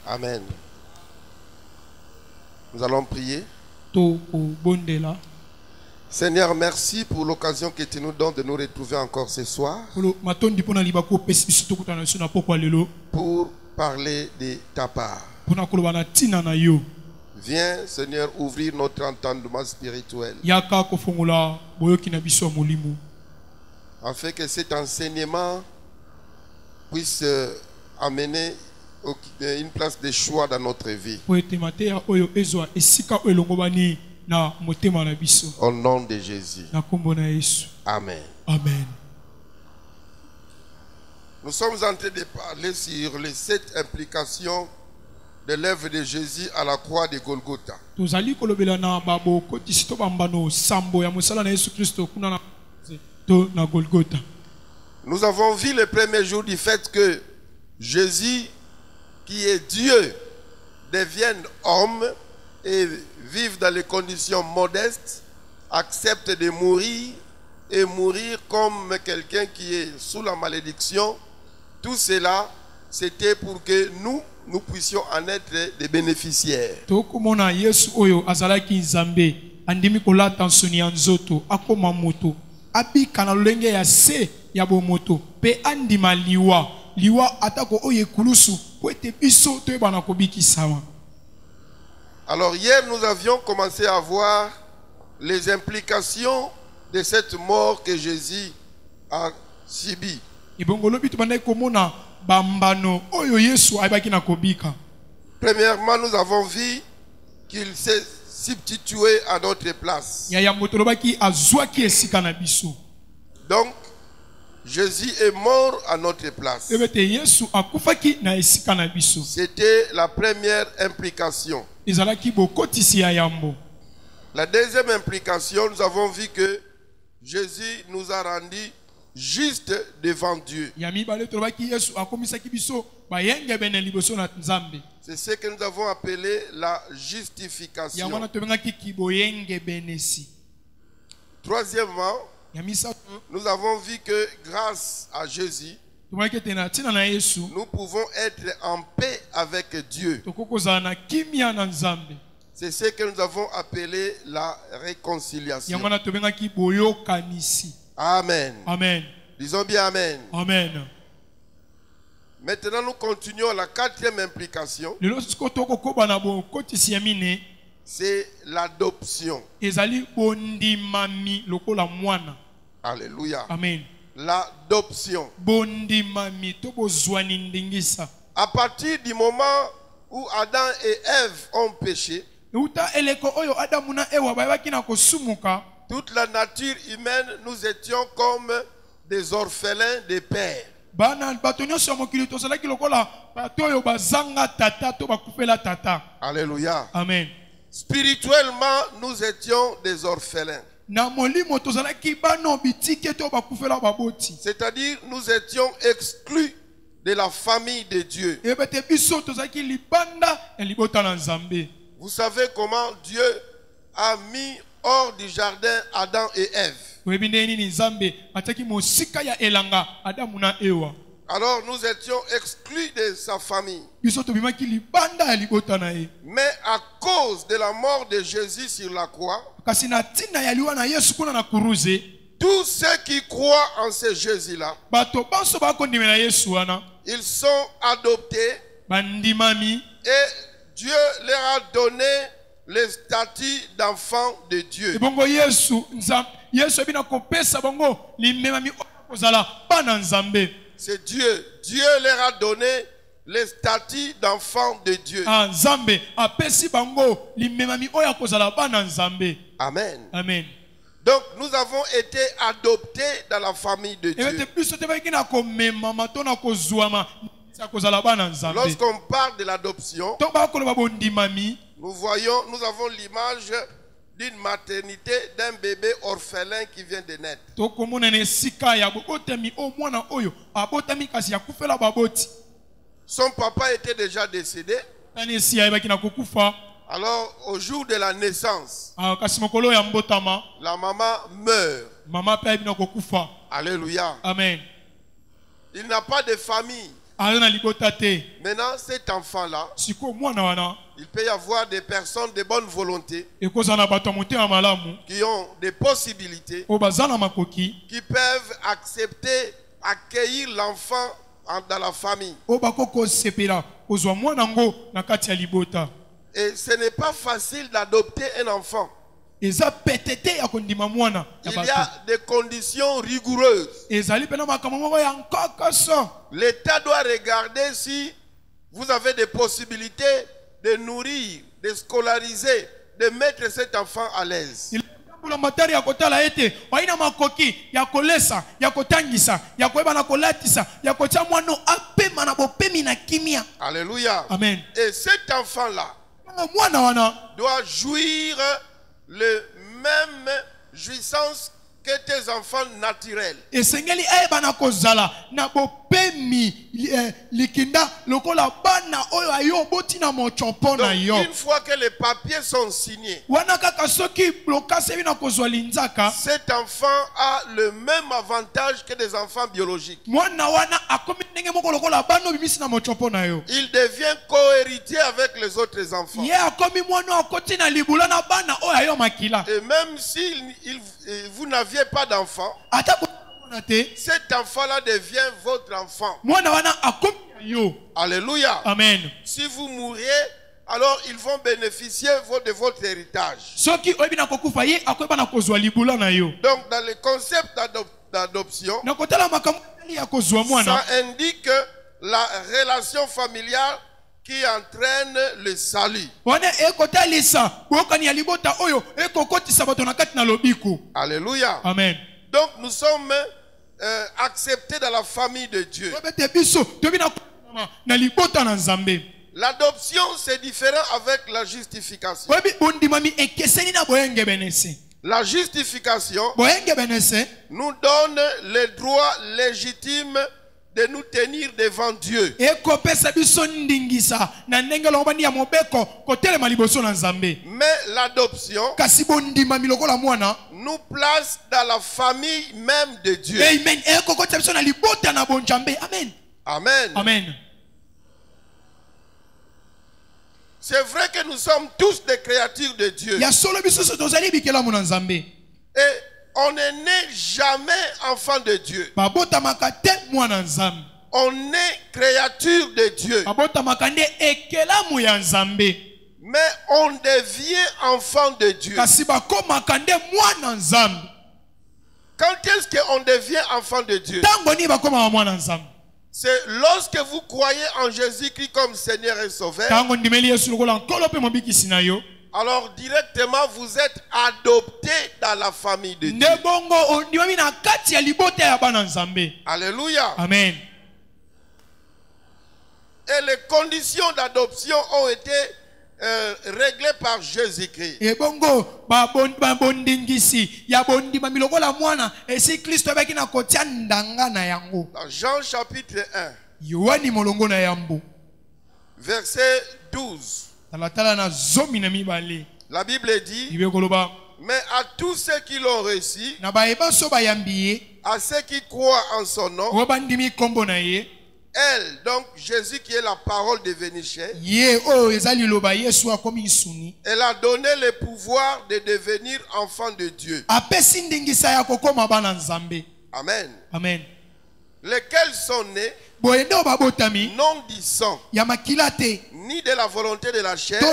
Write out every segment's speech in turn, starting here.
Amen. Nous allons prier. Seigneur, merci pour l'occasion que tu nous donnes de nous retrouver encore ce soir pour parler de ta part. Viens, Seigneur, ouvrir notre entendement spirituel afin que cet enseignement puisse amener une place de choix dans notre vie. Au nom de Jésus. Amen. Amen. Nous sommes en train de parler sur les 7 implications de l'œuvre de Jésus à la croix de Golgotha. Nous avons vu le premier jour du fait que Jésus, qui est Dieu, devienne homme et vive dans les conditions modestes, accepte de mourir et mourir comme quelqu'un qui est sous la malédiction. Tout cela, c'était pour que nous puissions en être des bénéficiaires. Alors hier, nous avions commencé à voir les implications de cette mort que Jésus a subie. Premièrement, nous avons vu qu'il s'est substitué à notre place. Donc, Jésus est mort à notre place. C'était la première implication. La deuxième implication, nous avons vu que Jésus nous a rendus juste devant Dieu. C'est ce que nous avons appelé la justification. Troisièmement, nous avons vu que grâce à Jésus, nous pouvons être en paix avec Dieu. C'est ce que nous avons appelé la réconciliation. Amen. Amen. Disons bien Amen. Amen. Maintenant, nous continuons la 4e implication. C'est l'adoption. Alléluia. Amen. L'adoption. À partir du moment où Adam et Ève ont péché, toute la nature humaine, nous étions comme des orphelins de père. Alléluia. Amen. Spirituellement, nous étions des orphelins. C'est-à-dire, nous étions exclus de la famille de Dieu. Vous savez comment Dieu a mis hors du jardin Adam et Ève. Alors nous étions exclus de sa famille. Mais à cause de la mort de Jésus sur la croix, tous ceux qui croient en ce Jésus-là, ils sont adoptés et Dieu leur a donné le statut d'enfant de Dieu. C'est Dieu. Dieu leur a donné le statut d'enfant de Dieu. Amen. Amen. Donc nous avons été adoptés dans la famille de Dieu. Lorsqu'on parle de l'adoption, nous avons l'image d'une maternité, d'un bébé orphelin qui vient de naître. Son papa était déjà décédé. Alors, au jour de la naissance, la maman meurt. Alléluia. Amen. Il n'a pas de famille. Maintenant, cet enfant-là, il peut y avoir des personnes de bonne volonté qui ont des possibilités, qui peuvent accepter, accueillir l'enfant dans la famille. Et ce n'est pas facile d'adopter un enfant. Il y a des conditions rigoureuses. L'État doit regarder si vous avez des possibilités de nourrir, de scolariser, de mettre cet enfant à l'aise. Alléluia. Amen. Et cet enfant-là doit jouir le même jouissance que tes enfants naturels. Donc, une fois que les papiers sont signés, cet enfant a le même avantage que des enfants biologiques. Il devient co-héritier avec les autres enfants. Et même si vous n'aviez pas d'enfant, cet enfant-là devient votre enfant. Alléluia. Amen. Si vous mourriez, alors ils vont bénéficier de votre héritage. Donc, dans le concept d'adoption, ça indique la relation familiale qui entraîne le salut. Alléluia. Amen. Donc nous sommes acceptés dans la famille de Dieu. L'adoption, c'est différent avec la justification. La justification nous donne le droit légitime de nous tenir devant Dieu. Mais l'adoption nous place dans la famille même de Dieu. Amen. Amen. C'est vrai que nous sommes tous des créatures de Dieu. Et on n'est né jamais enfant de Dieu. On est créature de Dieu. Mais on devient enfant de Dieu. Quand est-ce qu'on devient enfant de Dieu? C'est lorsque vous croyez en Jésus-Christ comme Seigneur et Sauveur. Alors directement vous êtes adopté dans la famille de Dieu. Alléluia. Amen. Et les conditions d'adoption ont été réglées par Jésus-Christ. Dans Jean chapitre 1, verset 12. La Bible dit: mais à tous ceux qui l'ont reçu, à ceux qui croient en son nom, elle, donc Jésus qui est la parole devenue chair, elle a donné le pouvoir de devenir enfant de Dieu. Amen. Amen. Lesquels sont nés non du sang, ni de la volonté de la chair, ni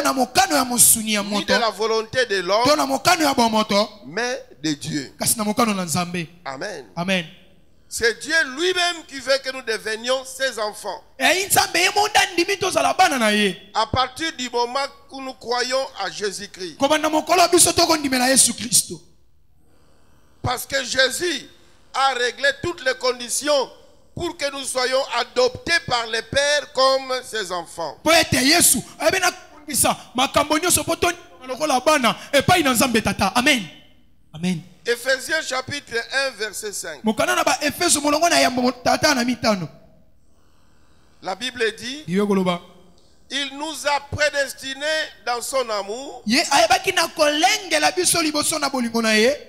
de la volonté de l'homme, mais de Dieu. Amen. Amen. C'est Dieu lui-même qui veut que nous devenions ses enfants. À partir du moment où nous croyons à Jésus-Christ. Parce que Jésus a réglé toutes les conditions pour que nous soyons adoptés par les pères comme ses enfants. Amen. Amen. Ephésiens chapitre 1 verset 5. La Bible dit: il nous a prédestinés dans son amour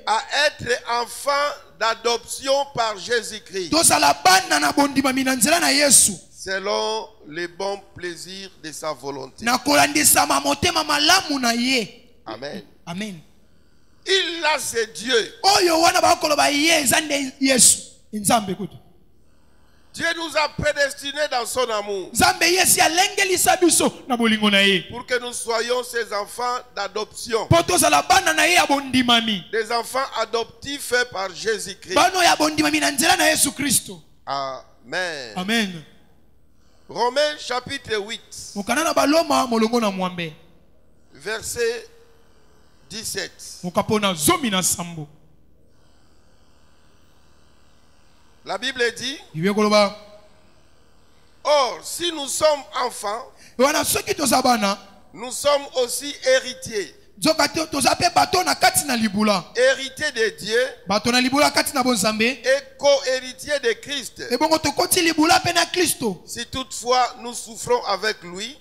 à être enfants d'adoption par Jésus-Christ, selon les bons plaisirs de sa volonté. Amen. Amen. Il là, c'est Dieu. Dieu nous a prédestinés dans son amour pour que nous soyons ses enfants d'adoption. Des enfants adoptifs faits par Jésus-Christ. Amen. Amen. Romains chapitre 8, verset 17. La Bible dit: or, si nous sommes enfants, nous sommes aussi héritiers. Héritiers de Dieu et co-héritiers de Christ. Si toutefois nous souffrons avec lui,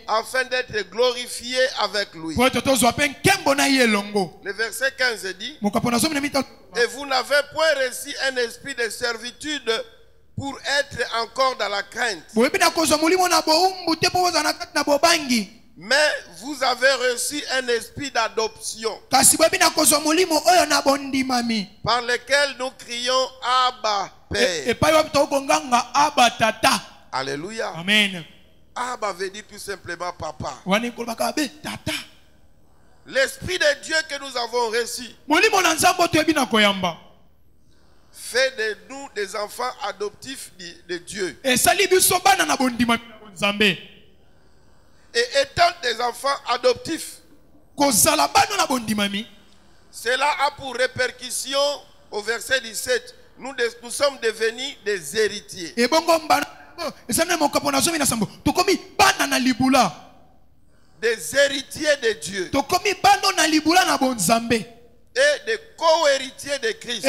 afin d'être glorifiés avec lui. Le verset 15 dit: et vous n'avez point reçu un esprit de servitude pour être encore dans la crainte, mais vous avez reçu un esprit d'adoption, par lequel nous crions Abba Père. Alléluia. Amen. Abba veut dire tout simplement papa. L'esprit de Dieu que nous avons reçu fait de nous des enfants adoptifs de Dieu. Et étant des enfants adoptifs, cela a pour répercussion, au verset 17, nous sommes devenus des héritiers. Des héritiers de Dieu et des co-héritiers de Christ.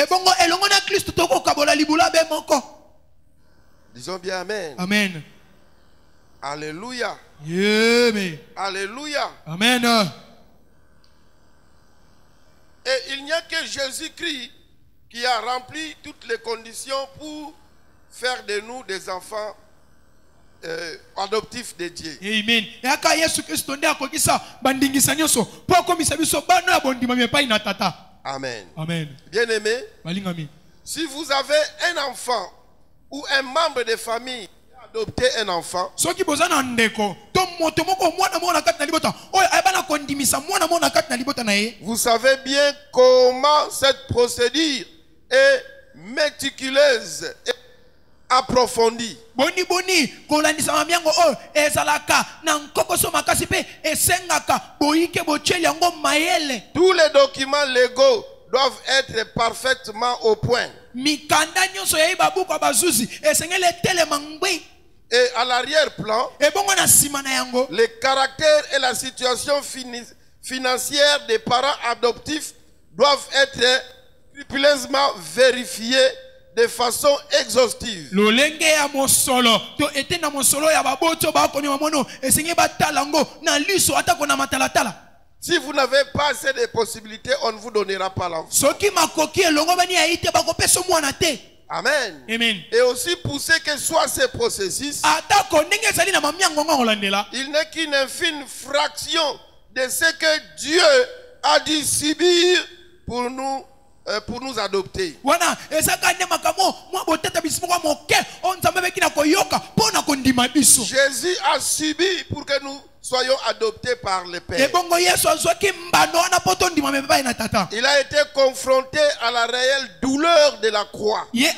Disons bien Amen. Amen. Alléluia. Yeah, Alléluia. Amen. Et il n'y a que Jésus-Christ qui a rempli toutes les conditions pour faire de nous des enfants adoptifs de Dieu. Amen. Amen. Amen. Bien-aimé, si vous avez un enfant ou un membre de famille adopté un enfant, vous savez bien comment cette procédure est méticuleuse et approfondie. Tous les documents légaux doivent être parfaitement au point. Et à l'arrière-plan, le caractère et la situation financière des parents adoptifs doivent être scrupuleusement vérifiés de façon exhaustive. Si vous n'avez pas assez de possibilités, on ne vous donnera pas l'enfant. Amen. Amen. Et aussi pousser que soit ce processus, il n'est qu'une infime fraction de ce que Dieu a dû subir pour nous adopter. Jésus a subi pour que nous soyons adoptés par le Père. Il a été confronté à la réelle douleur de la croix. C'est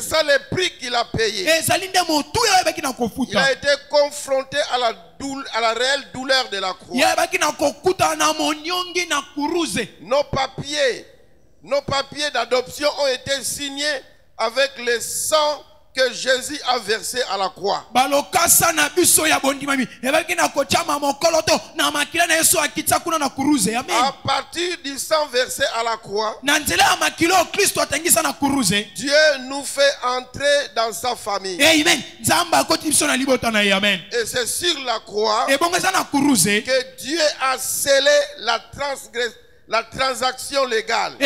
ça le prix qu'il a payé. Il a été confronté à la réelle douleur de la croix. Nos papiers d'adoption ont été signés avec le sang que Jésus a versé à la croix. À partir du sang versé à la croix, Dieu nous fait entrer dans sa famille. Et c'est sur la croix que Dieu a scellé la transaction légale.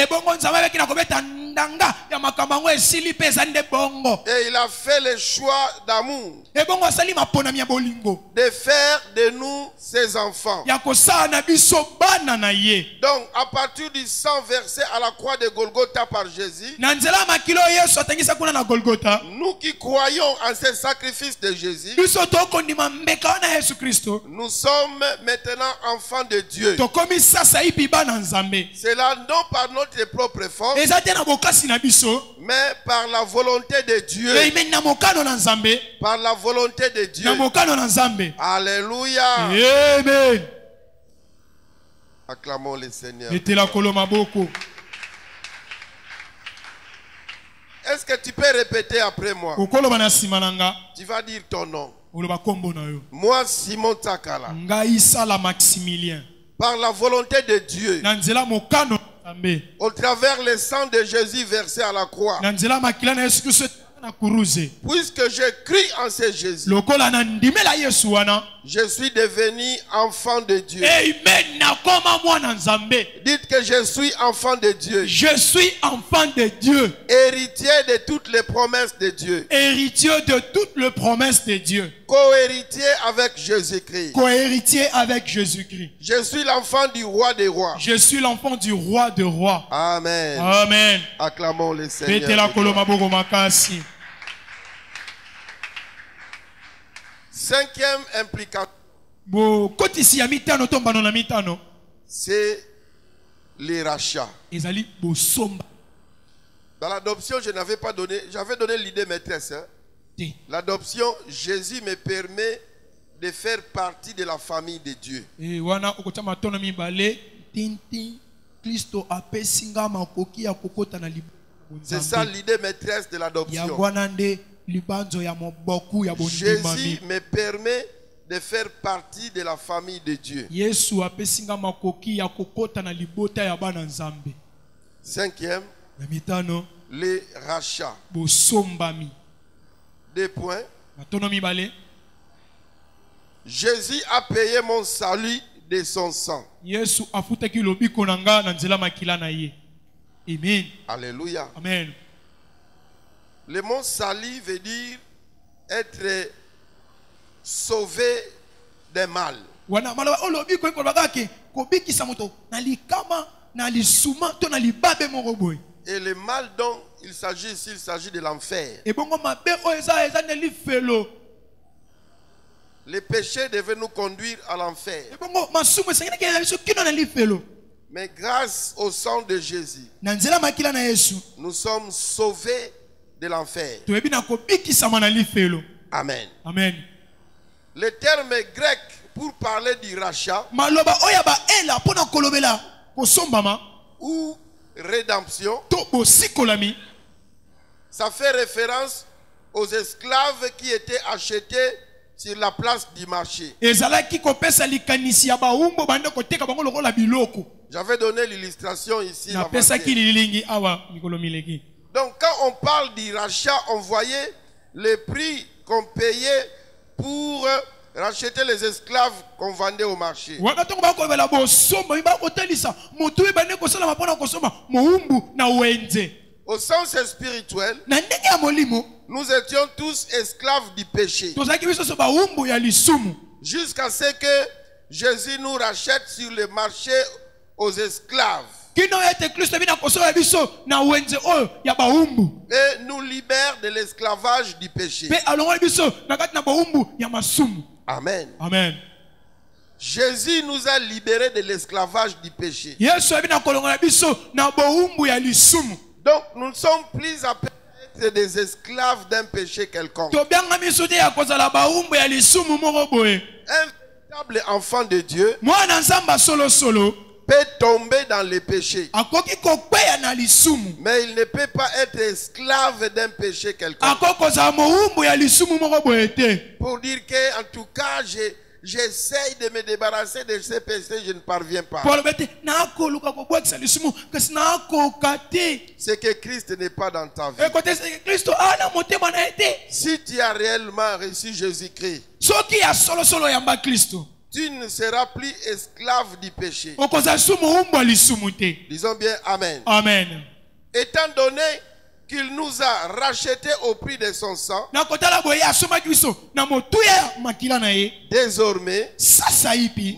ndanga ya makambo yango esili pe eza nde bongo. Et il a fait le choix d'amour. Ebongo asali maponami ya bolingo. De faire de nous ses enfants. Ya kosala na biso bana na ye. Donc, à partir du sang versé à la croix de Golgotha par Jésus, Na nzela makilo Yesu atangisa kuna na Golgotha. nous qui croyons en ce sacrifice de Jésus, Biso tokondima mbeka wana Yesu Kristo. nous sommes maintenant enfants de Dieu. Tokomi sasa ipi bana nzambe. Cela non par notre propre force, Eza te na bokasi na biso. mais par la volonté de Dieu. Amen na mokano na nzambe. Par la volonté de Dieu. Na mokano na nzambe. Alléluia. Amen. Acclamons le Seigneur. Etela koloma boko. Est-ce que tu peux répéter après moi? Okoloba na sima nanga. Tu vas dire ton nom. Oloba kombo na yo. Moi, Simon Takala. Ngai sala Maximilien. Par la volonté de Dieu. Na nzela mokano na nzambe. Au travers le sang de Jésus versé à la croix. Na nzela makila na Yesu Kristo na kuruze. Puisque je crie en ce Jésus, Lokola na ndimela Yesu wana. je suis devenu enfant de Dieu. Amen na koma mwana nzambe. Dites que je suis enfant de Dieu. Je suis enfant de Dieu. Héritier de toutes les promesses de Dieu. Héritier de toutes les promesses de Dieu. Co-héritier avec Jésus-Christ. Co-héritier avec Jésus-Christ. Je suis l'enfant du roi des rois. Je suis l'enfant du roi de rois. Amen. Amen. Acclamons le Seigneur. Betela koloma boko makasi. Cinquième implication, Bo kotisi ya mitano tombano na mitano. c'est les rachats. Ezali bo somba. Dans l'adoption, j'avais donné l'idée maîtresse. Hein. Te. L'adoption, Jésus me permet de faire partie de la famille de Dieu. E wana okota matono mibale tinti Kristo apesinga makoki ya kokota na libo. C'est ça l'idée maîtresse de l'adoption. Ya wana nde libanzo ya moboku ya Jésus bondimami. me permet de faire partie de la famille de Dieu. Yesu apesinga makoki ya kokota na libota ya bana nzambe. Cinquième, Na mitano les rachats. bo sombami. 2 points. Matono mibale. Jésus a payé mon salut de son sang. Yesu afutaki lobiko na nga na nzela makila na ye. Amen. Alléluia. Amen. Le mot salut veut dire être sauvé des mal. Wana maloba olobiko ko bagake ko bikisa moto na likama na lisuma to na libabe moko boy. Et le mal dont il s'agit ici, il s'agit de l'enfer. E bongo mabe o eza ne lifelo. Le péché devait nous conduire à l'enfer. E bongo masumu sengena ke Yesu kino na lifelo. Mais grâce au sang de Jésus, Na nzela makila na Yesu nous sommes sauvés de l'enfer. to ebi na ko bikisa na lifelo. Amen. Amen. Le terme grec pour parler du rachat Maloba oya ba ela pona kolobela ko sombama ou rédemption, to bo sikolami. ça fait référence aux esclaves qui étaient achetés sur la place du marché. Ezalaki kopesa likanisi ya baumbo bande koteka bango lokola biloko. J'avais donné l'illustration ici. Na pesa ki lilingi awa mikolo mileki. Donc quand on parle du rachat, on voyait le prix qu'on payait pour racheter les esclaves qu'on vendait au marché. Wana tongo ba kolobela bo somba ba kotelisa motu bande kosala mapona kosoma moumbu na wenze. Au sens spirituel, Na ndenge ya molimo nous étions tous esclaves du péché. tozaki biso so baumbu ya lisumu. Jusqu'à ce que Jésus nous rachète sur le marché aux esclaves. Kino ete Kristo bina kosola biso na wenze oyo ya baumbu. Et nous libère de l'esclavage du péché. Pe alonga biso na kati na baumbu ya masumu. Amen. Amen. Jésus nous a libérés de l'esclavage du péché. Yesu bina kolonga biso na baumbu ya lisumu. Donc nous ne sommes plus appelés à être des esclaves d'un péché quelconque. Tobianga miso te ya kozala baumbu ya lisumu moko boye. Un véritable enfant de Dieu Mwana nzamba solo solo peut tomber dans le péché, akoki kokweya na lisumu. mais il ne peut pas être esclave d'un péché quelconque. Akokozala moumbu ya lisumu moko boye te. Pour dire que, en tout cas, j'essaye de me débarrasser de ces péchés, je ne parviens pas. Pour le dire, nakoluka kobwakisa lisumu kasi nakoka te. C'est que Christ n'est pas dans ta vie. Ekote Kristo ana motema na ete. Si tu as réellement reçu Jésus-Christ, Soki ya solo solo yamba Kristo. tu ne seras plus esclave du péché. Okozala su moumbu ya lisumu te. Disons bien Amen. Amen. étant donné qu'il nous a rachetés au prix de son sang, désormais,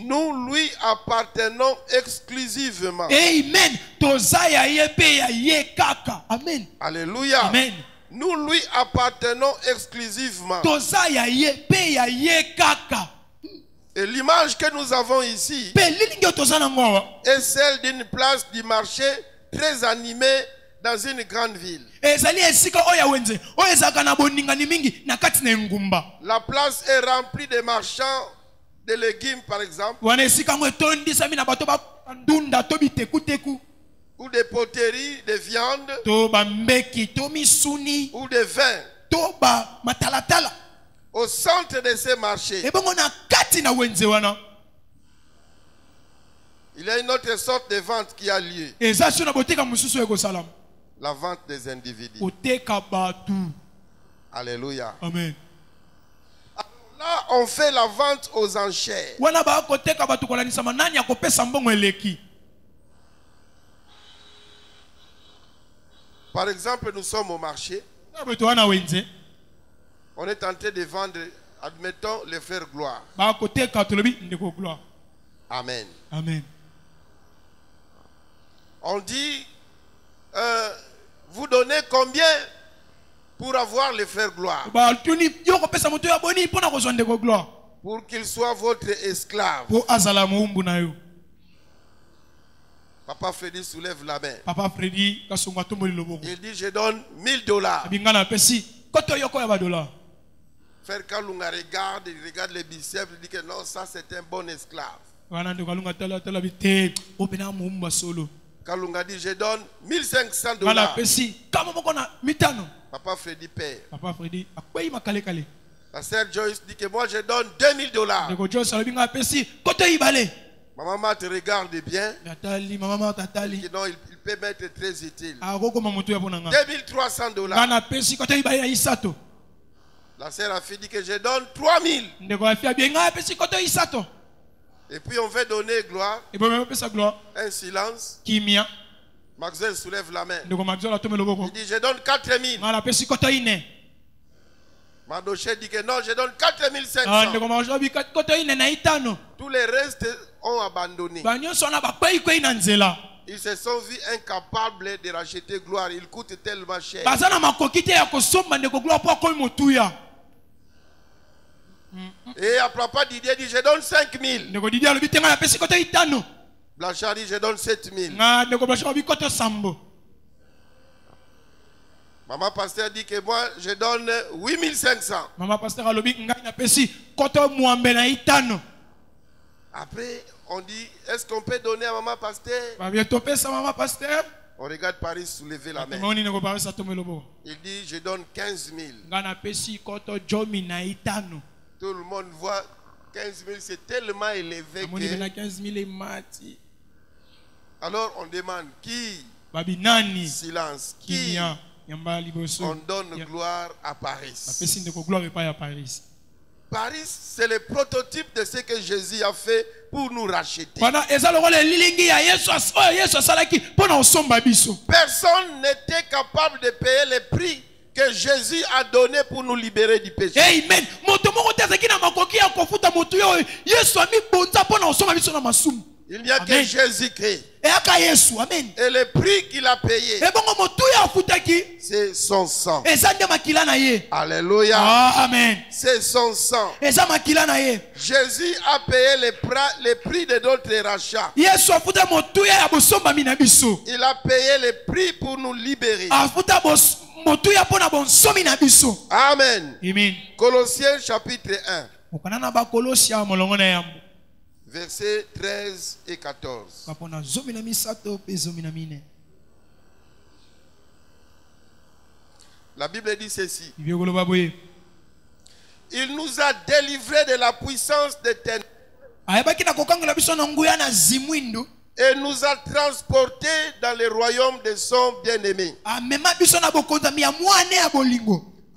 nous lui appartenons exclusivement. Amen. Amen. Alléluia. Amen. Nous lui appartenons exclusivement. Et l'image que nous avons ici est celle d'une place du marché très animée dans une grande ville. La place est remplie de marchands de légumes, par exemple, ou de poteries, de viande, ou de vin. Au centre de ces marchés, il y a une autre sorte de vente qui a lieu. La vente des individus. Alléluia. Amen. Alors là, on fait la vente aux enchères. Par exemple, nous sommes au marché. On est en train de vendre, admettons, les frères Gloire. Amen. Amen. On dit, vous donnez combien pour avoir les frères Gloire? Pour qu'ils soient votre esclave. Papa Freddy soulève la main. Il dit, je donne $1000. Frère Kalunga regarde, il regarde les biceps, il dit que non, ça c'est un bon esclave. Kalunga dit, je donne $1500. Papa Freddy paie. La sœur Joyce dit que moi je donne $2000. Maman te regarde bien. Non, il peut m'être très utile. $2300. La sœur a fait dit que je donne 3000. Et puis on veut donner gloire. Un silence. Maxwell soulève la main. Il dit je donne 4000. Madoché dit que non, je donne 4500. Tous les restes ont abandonné. Ils se sont vus incapables de racheter gloire. Il coûte tellement cher. Et à papa Didier dit je donne 5000. Blanchard dit je donne 7000. Maman pasteur dit que moi je donne 8500. Après on dit est-ce qu'on peut donner à maman pasteur? On regarde Paris soulever la main. Il dit je donne 15 000. Tout le monde voit 15 000 c'est tellement élevé que... Alors on demande qui? Silence. Qui? On donne gloire à Paris. Paris, c'est le prototype de ce que Jésus a fait pour nous racheter. Personne n'était capable de payer le prix que Jésus a donné pour nous libérer du péché. Amen. Il n'y a que Jésus-Christ. Amen. Et le prix qu'il a payé, c'est son sang. Alléluia. Amen. C'est son sang. Jésus a payé le prix de notre rachat. Il a payé le prix pour nous libérer. Amen. Colossiens chapitre 1. Versets 13 et 14. La Bible dit ceci. Il nous a délivrés de la puissance des ténèbres et nous a transportés dans le royaume de son bien-aimé,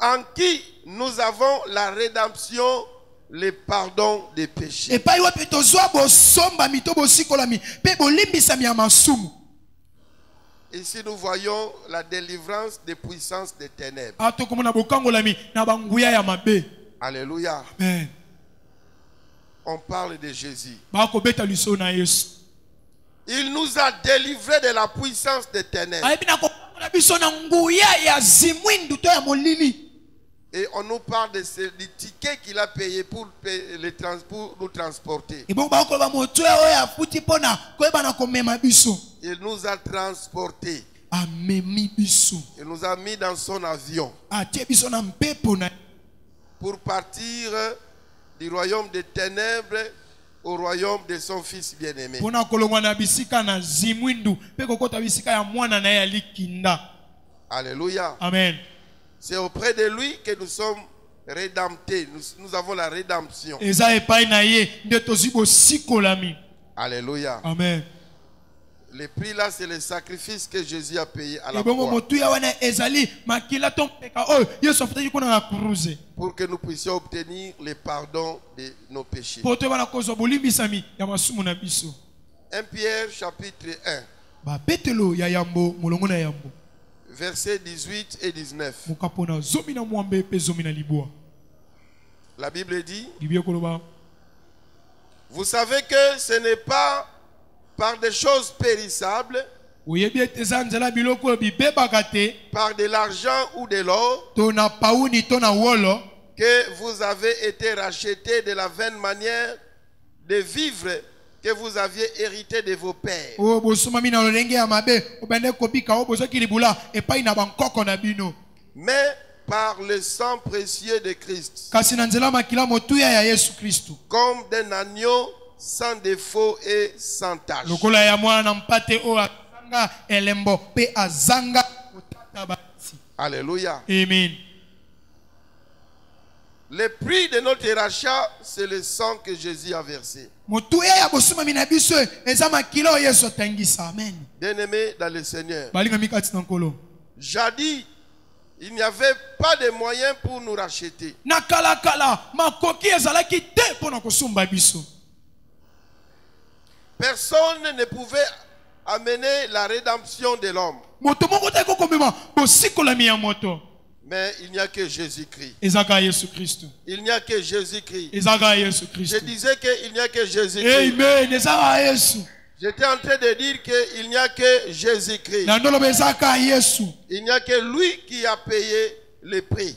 en qui nous avons la rédemption, le pardon des péchés. Ici, nous voyons la délivrance des puissances des ténèbres. Alléluia. Amen. On parle de Jésus. Il nous a délivrés de la puissance des ténèbres. Et on nous parle du ticket qu'il a payé pour nous transporter. Il nous a transportés. Il nous a mis dans son avion pour partir du royaume des ténèbres au royaume de son fils bien-aimé. Alléluia. Amen. C'est auprès de lui que nous sommes rédemptés. Nous avons la rédemption. Alléluia. Amen. Le prix là, c'est le sacrifice que Jésus a payé à la croix. Pour que nous puissions obtenir le pardon de nos péchés. 1 Pierre chapitre 1. Versets 18 et 19. La Bible dit: vous savez que ce n'est pas par des choses périssables, par de l'argent ou de l'or, que vous avez été rachetés de la vaine manière de vivre que vous aviez hérité de vos pères. Mais par le sang précieux de Christ, comme d'un agneau sans défaut et sans tache. Alléluia. Amen. Le prix de notre rachat, c'est le sang que Jésus a versé. Bien-aimés dans le Seigneur, jadis, il n'y avait pas de moyens pour nous racheter. Personne ne pouvait amener la rédemption de l'homme. Mais il n'y a que Jésus-Christ. Il n'y a que Jésus-Christ. Je disais qu'il n'y a que Jésus-Christ. J'étais en train de dire qu'il n'y a que Jésus-Christ. Il n'y a que lui qui a payé le prix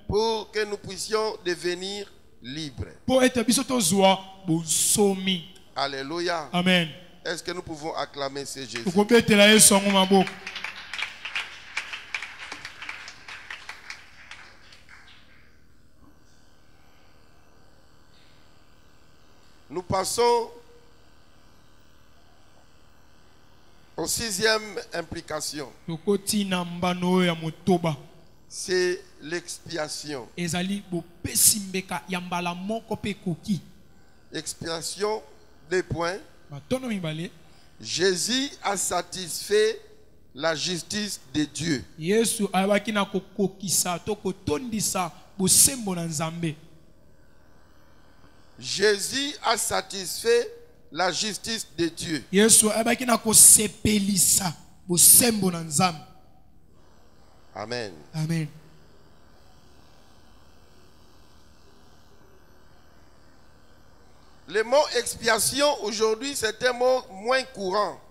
pour que nous puissions devenir libres. Alléluia. Amen. Est-ce que nous pouvons acclamer ce Jésus? Nous passons aux 6e implication. C'est l'expiation. Expiation, 2 points. Jésus a satisfait la justice de Dieu. Jésus a satisfait la justice de Dieu. Amen. Amen. Le mot expiation aujourd'hui, c'est un mot moins courant.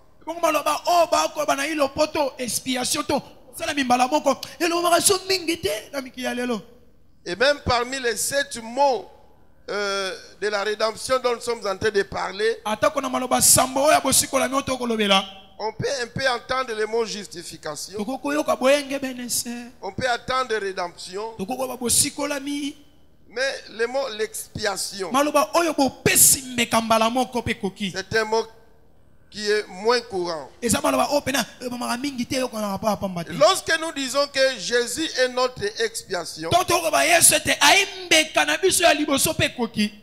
Et même parmi les 7 mots de la rédemption dont nous sommes en train de parler, on peut un peu entendre le mot justification. On peut entendre rédemption. Mais le mot l'expiation, c'est un mot qui est moins courant. Lorsque nous disons que Jésus est notre expiation,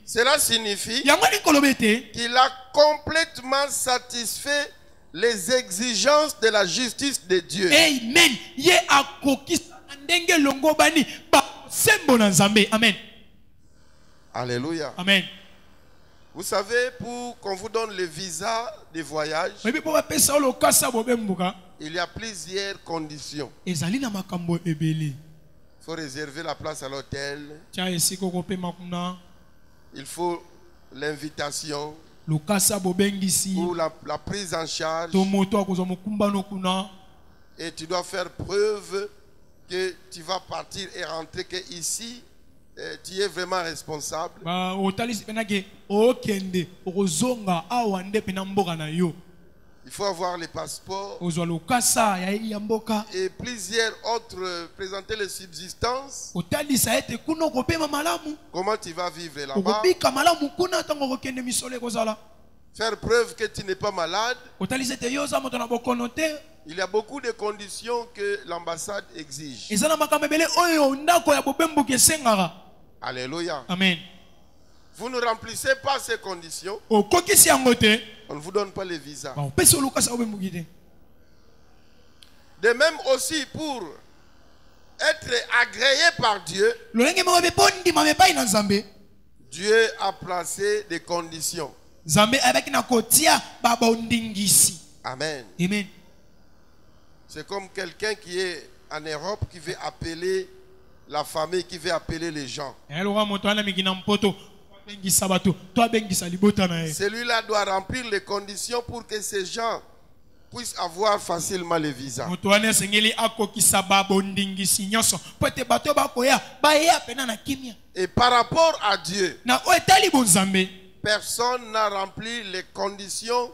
cela signifie qu'il a complètement satisfait les exigences de la justice de Dieu. Amen. Alléluia. Amen. Vous savez, pour qu'on vous donne le visa de voyage, il y a plusieurs conditions. Il faut réserver la place à l'hôtel. Il faut l'invitation ou la prise en charge. Et tu dois faire preuve que tu vas partir et rentrer, que ici tu es vraiment responsable. Il faut avoir les passeports et plusieurs autres, présenter les subsistances. Comment tu vas vivre là-bas. Faire preuve que tu n'es pas malade. Il y a beaucoup de conditions que l'ambassade exige. Alléluia. Amen. Vous ne remplissez pas ces conditions, on ne vous donne pas le visa. De même aussi, pour être agréé par Dieu, Dieu a placé des conditions. Amen. Amen. C'est comme quelqu'un qui est en Europe qui veut appeler la famille, qui veut appeler les gens. Celui-là doit remplir les conditions pour que ces gens puissent avoir facilement le visa. Et par rapport à Dieu, personne n'a rempli les conditions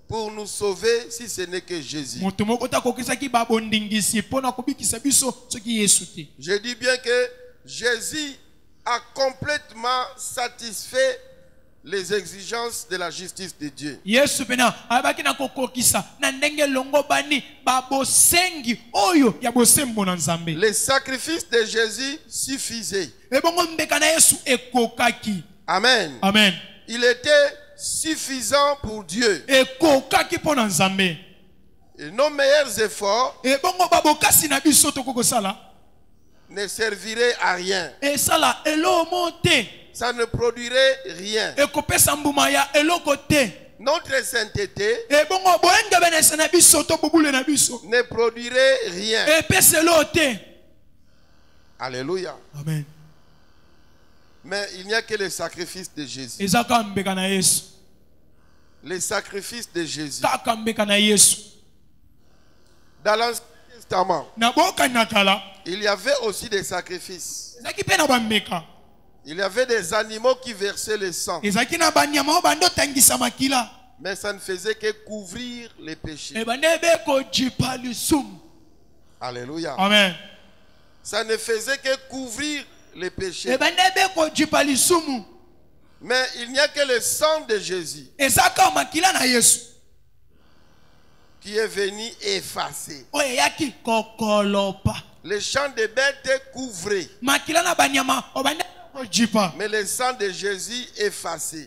pour nous sauver si ce n'est que Jésus. Je dis bien que Jésus a complètement satisfait les exigences de la justice de Dieu. Les sacrifices de Jésus suffisaient. Amen. Amen. Il était suffisant pour Dieu. Et nos meilleurs efforts ne serviraient à rien. Ça ne produirait rien. Notre sainteté ne produirait rien. Alléluia. Amen. Mais il n'y a que les sacrifices de Jésus. Les sacrifices de Jésus. Dans l'Ancien Testament, il y avait aussi des sacrifices. Il y avait des animaux qui versaient le sang. Mais ça ne faisait que couvrir les péchés. Alléluia. Amen. Ça ne faisait que couvrir les péchés. Mais il n'y a que le sang de Jésus qui est venu effacer. Les champs de bêtes couvraient. Mais le sang de Jésus effacé.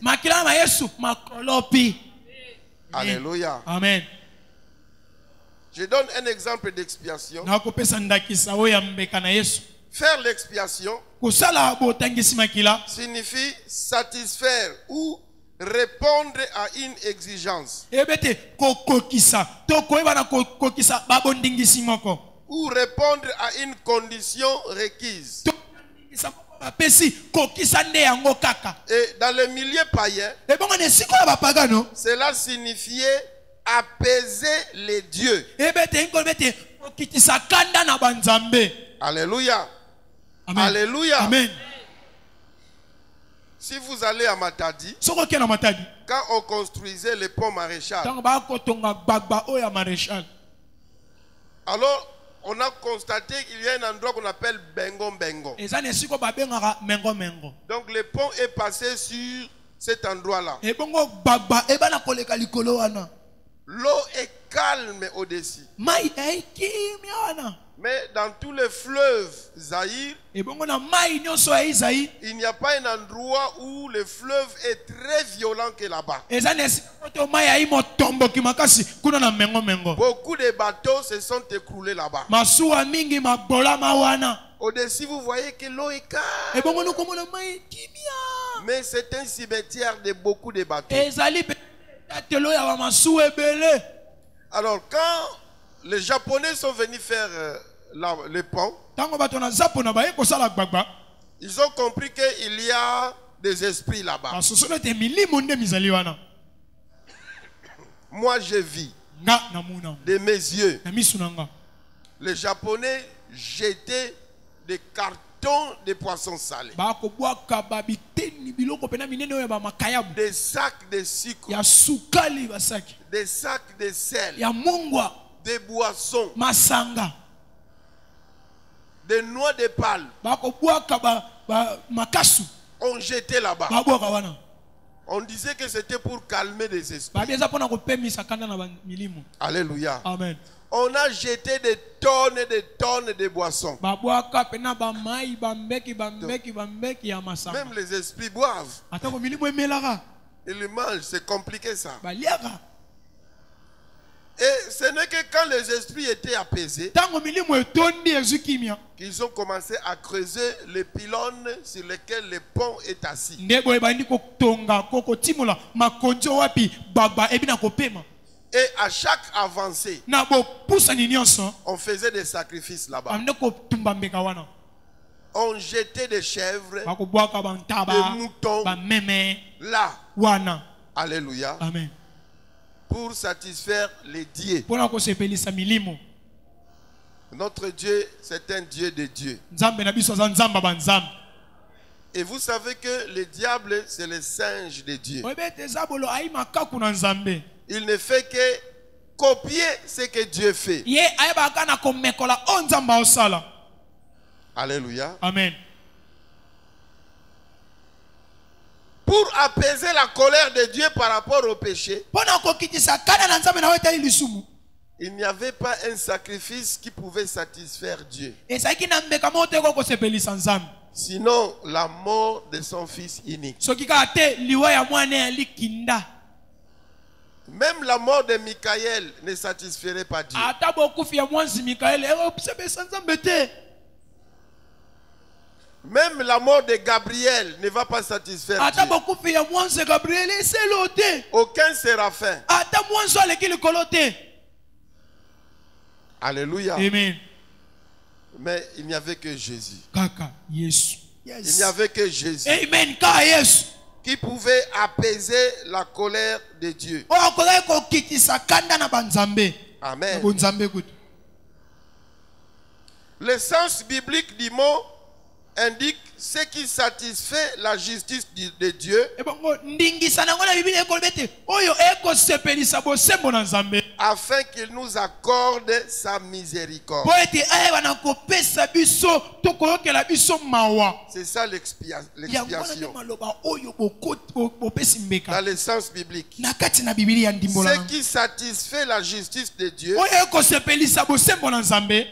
Alléluia. Amen. Je donne un exemple d'expiation. Faire l'expiation signifie satisfaire ou répondre à une exigence. Ou répondre à une condition requise. Et dans le milieu païen, cela signifiait apaiser les dieux. Alléluia. Amen. Alléluia. Amen. Si vous allez à Matadi, quand on construisait le pont Maréchal, alors on a constaté qu'il y a un endroit qu'on appelle Bengo Bengo. Donc le pont est passé sur cet endroit-là. L'eau est calme au-dessus. Mais dans tous les fleuves Zaïre, il n'y a pas un endroit où le fleuve est très violent que là-bas. Beaucoup de bateaux se sont écroulés là-bas. Au-dessus, vous voyez que l'eau est calme. Mais c'est un cimetière de beaucoup de bateaux. Alors quand les Japonais sont venus faire le pont, ils ont compris qu'il y a des esprits là-bas. Moi j'ai vu de mes yeux les Japonais jetaient des cartons de poissons salés, des sacs de sucre, des sacs de sel, des boissons, des noix de palme. On jetait là-bas. On disait que c'était pour calmer les esprits. Alléluia. Amen. On a jeté des tonnes et des tonnes de boissons. Même les esprits boivent. Ils mangent, c'est compliqué ça. Et ce n'est que quand les esprits étaient apaisés qu'ils ont commencé à creuser les pylônes sur lesquels le pont est assis. Et à chaque avancée, on faisait des sacrifices là-bas. On jetait des chèvres, des moutons là. Alléluia. Amen. Pour satisfaire les dieux. Notre Dieu, c'est un Dieu de Dieu. Et vous savez que le diable, c'est le singe de Dieu. Il ne fait que copier ce que Dieu fait. Alléluia. Amen. Pour apaiser la colère de Dieu par rapport au péché, il n'y avait pas un sacrifice qui pouvait satisfaire Dieu. Sinon, la mort de son fils unique. Même la mort de Michaël ne satisferait pas Dieu. Même la mort de Gabriel ne va pas satisfaire Dieu. Aucun séraphin. Alléluia. Amen. Mais il n'y avait que Jésus. Il n'y avait que Jésus. Amen. Qui pouvait apaiser la colère de Dieu. Amen. Le sens biblique du mot indique ce qui satisfait la justice de Dieu afin qu'il nous accorde sa miséricorde. C'est ça l'expiation. Dans le sens biblique. Ce qui satisfait la justice de Dieu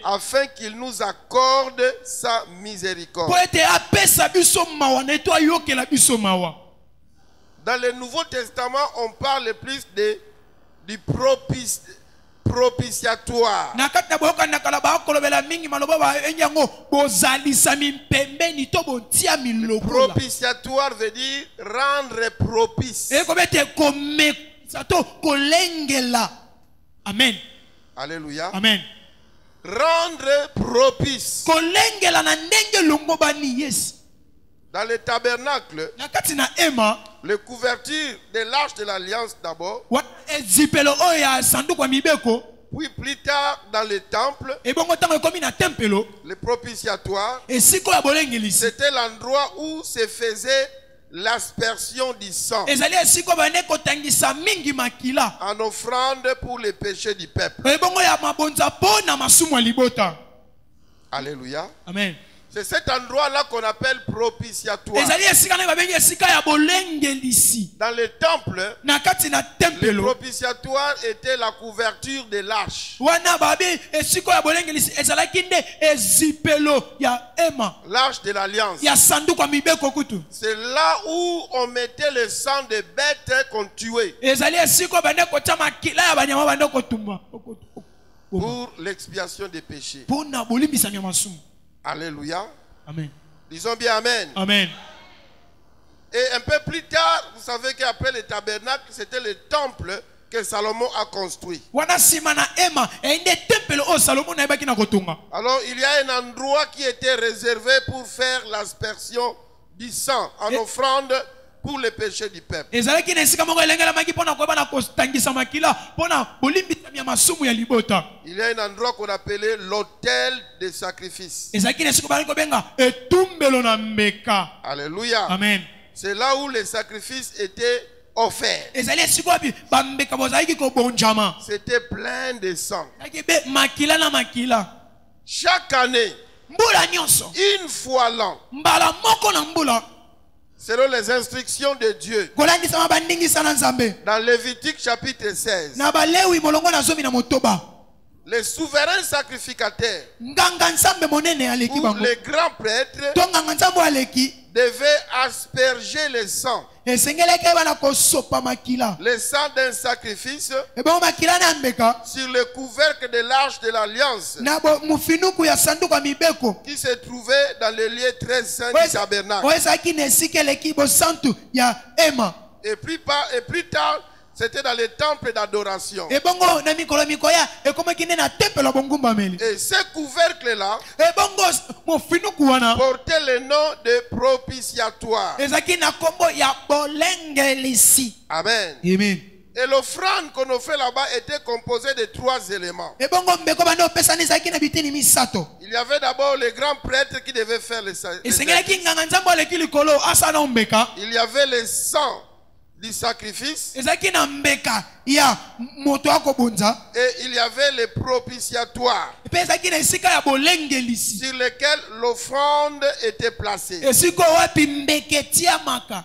afin qu'il nous accorde sa miséricorde. Dans le Nouveau Testament, on parle plus du propitiatoire. Propitiatoire veut dire rendre propice. Amen. Alléluia. Amen. Rendre propice. Dans le tabernacle, le couverture de l'arche de l'alliance d'abord, puis plus tard dans le temple, le propitiatoire, c'était l'endroit où se faisait l'aspersion du sang en offrande pour les péchés du peuple. Alléluia. Amen. C'est cet endroit-là qu'on appelle propitiatoire. Dans le temple, le propitiatoire était la couverture de l'arche. L'arche de l'alliance. C'est là où on mettait le sang de bêtes qu'on tuait pour l'expiation des péchés. Alléluia. Amen. Disons bien Amen. Amen. Et un peu plus tard, vous savez qu'après le tabernacle, c'était le temple que Salomon a construit. wana nsima na ema ende tempelo oyo salomo nayebaki na kotonga. Alors il y a un endroit qui était réservé pour faire l'aspersion du sang en offrande pour les péchés du peuple. ezalaki na esika moko elengelamaki mpo na koyeba na kotangisa makila mpo na bolimbisami ya masumu ya libota. Il y a un endroit qu'on appelait l'autel des sacrifices. ezalaki na esika bazali kobenga etumbelo na mbeka. Alléluia. Amen. C'est là où les sacrifices étaient offerts. ezali esika wapi bambeka bozalaki kobonjama. C'était plein de sang. ezalaki be makila na makila. Chaque année, mbula nyonso une fois l'an, mbala moko na mbula selon les instructions de Dieu, kolandisama bandingisa na nzambe dans Lévitique chapitre 16, na balewi molongo na zomi na motoba les souverains sacrificateurs nganga nzambe monene aleki ou bango les grands prêtres to nganga nzambe aleki devaient asperger le sang, esengeleki ebana kosopa makila le sang d'un sacrifice ebongo makila na mbeka sur le couvercle de l'arche de l'alliance na mofinuku ya sanduku ya mibeko qui se trouvait dans le lieu très saint du tabernacle. oyo ezalaki na esika eleki bosantu ya ema Et plus tard, c'était dans les temples d'adoration. ebongo na mikolo mikoya ekomaki nde na tempelo ya bongumbameli Et ce couvercle-là ebongo mofinuku wana portait le nom de propitiatoire. ezalaki na kombo ya bolengelisi. Amen. Amen. Et l'offrande qu'on offrait là-bas était composée de 3 éléments. ebongo mbeko banda opesani ezalaki na bitini misato. Il y avait d'abord les grands prêtres qui devaient faire les esengelaki nganga nzambe aleki likolo asala na mbeka. Il y avait le sang du sacrifice ezalaki na mbeka ya moto akobonza. et il y avait les propitiatoires mpe ezalaki na esika ya bolengelisi sur lesquels l'offrande était placée. esika wapi mbeke etiamaka.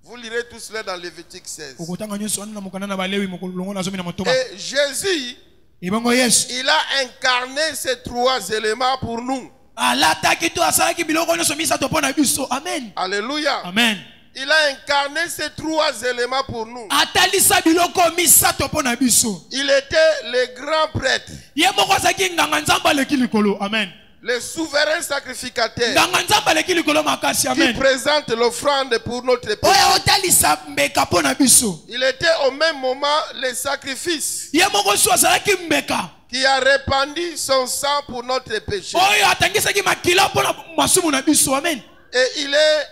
Vous lirez tout cela dans Lévitique 16. okotanga nyonso wana na mokanda na balewi molongo na zomi na motoba. Et Jésus, ebongo yesu il a incarné ces 3 éléments pour nous. alataki to asalaki biloko nyonso misato mpo na biso. Amen. Alléluia. Amen. Il a incarné ces 3 éléments pour nous. atalisa biloko misato mpo na biso. Il était le grand prêtre, ye moko azalaki nganga nzambe aleki likolo. Amen. le souverain sacrificateur nganga nzambe aleki likolo makasi. qui Amen. présente l'offrande pour notre péché. oyo otalisa mbeka mpo na biso. Il était au même moment le sacrifice ye moko so azalaki mbeka qui a répandu son sang pour notre péché. oyo atangisaki makila mpo na masumu na biso. Amen. Et il est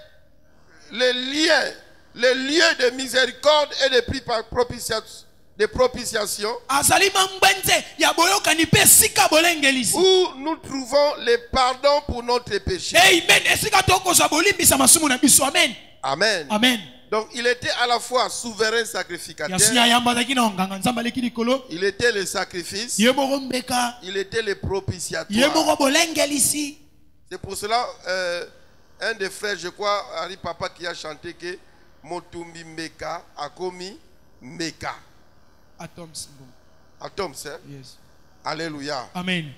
le lieu de miséricorde et de propitiation azali mambwenze ya boyokani mpe esika bolengelisi. où nous trouvons le pardon pour notre péché. amen. esika tokozwa bolimbisa masumu na biso. Amen. Amen. Amen. Donc il était à la fois souverain sacrificateur, yasi ayamba azalaki na nganga nzambe aleki likolo. il était le sacrifice, ye moko mbeka il était le ye propitiatoire. moko bolengelisi. C'est pour cela, un des frères, je crois, Harry Papa, qui a chanté que Motumbi Meka a commis Meka. Atoms. Atoms, hein? Yes. Alléluia. Amen.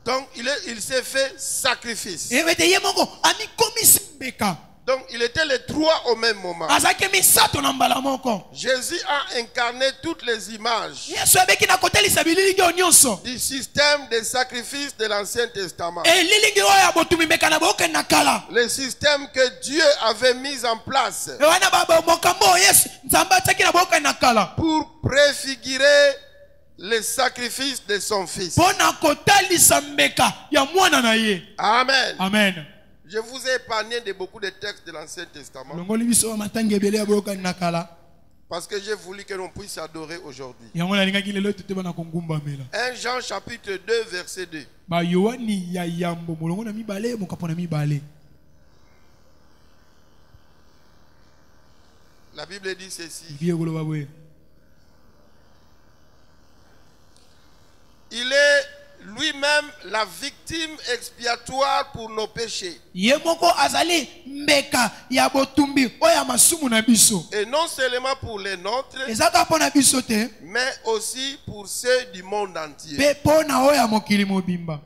Donc il s'est fait sacrifice. ebete ye moko amikomisi mbeka. Donc il était les 3 au même moment. azalaki misato na mbala moko. Jésus a incarné toutes les images yesu abeki na kotelisa bililingi oyo nyonso. du système de sacrifice de l'Ancien Testament. elilingi oyo ya botumbi mbeka na bookende na kala. Le système que Dieu avait mis en place wana mokambo oyo yesu nzambe atiaki na bookende na kala pour préfigurer le sacrifice de son fils. mpo na kotalisa mbeka ya mwana na ye. Amen. Amen. Je vous ai épargné de beaucoup de textes de l'Ancien Testament longoli biso matangi ebele ya bookende na kala parce que j'ai voulu que l'on puisse adorer aujourd'hui. yango nalingaki lelo tete na kongumbamela. 1 Jean chapitre 2 verset 2. bayoani ya yambo molongo na mibale mokapo na mibale. La Bible dit ceci. biye koloba boye. Il est lui-même la victime expiatoire pour nos péchés. ye moko azali mbeka ya botumbi oyo ya masumu na biso. Et non seulement pour les nôtres, ezaka mpo na biso te mais aussi pour ceux du monde entier. mpe mpo na oyo ya mokili mobimba.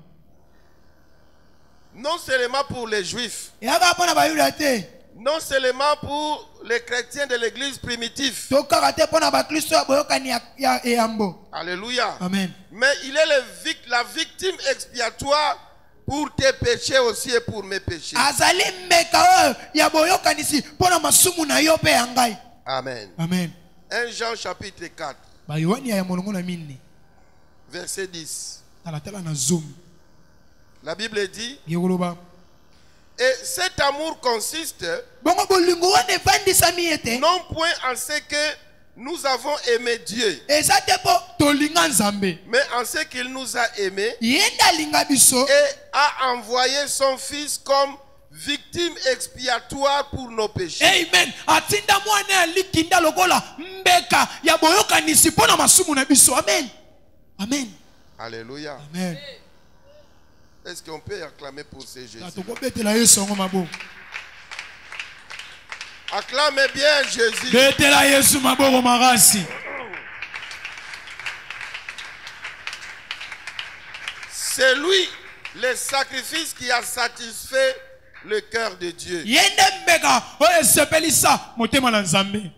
Non seulement pour les juifs, eyaka mpo na bayuda te non seulement pour les chrétiens de l'église primitive. to kaka te mpo na bakristo ya boyokani ya eyambo. Alléluia. Amen. Mais il est la victime expiatoire pour tes péchés aussi et pour mes péchés. azali mbeka oyo ya boyokanisi mpona masumu na yo pe ya ngai. Amen. Amen. 1 Jean chapitre 4, bayoani ya molongo na minne verset 10. talatala na zomi La Bible dit, yekoloba et cet amour consiste bongo bolingo wana evandisami ete non point en ce que nous avons aimé Dieu, eza te mpo tolinga nzambe mais en ce qu'il nous a aimés ye nde alinga biso et a envoyé son Fils comme victime expiatoire pour nos péchés. amen atinda mwana ya likinda lokola mbeka ya boyokanisi mpo na masumu na biso. Amen. Amen. Alléluia. Amen. Est-ce qu'on peut acclamer pour ces Jésus? tokobetela yesu yango maboko. Acclamez bien Jésus. betela yesu maboko makasi. C'est lui le sacrifice qui a satisfait le cœur de Dieu. ye nde mbeka oyo esepelisa motema na nzambe.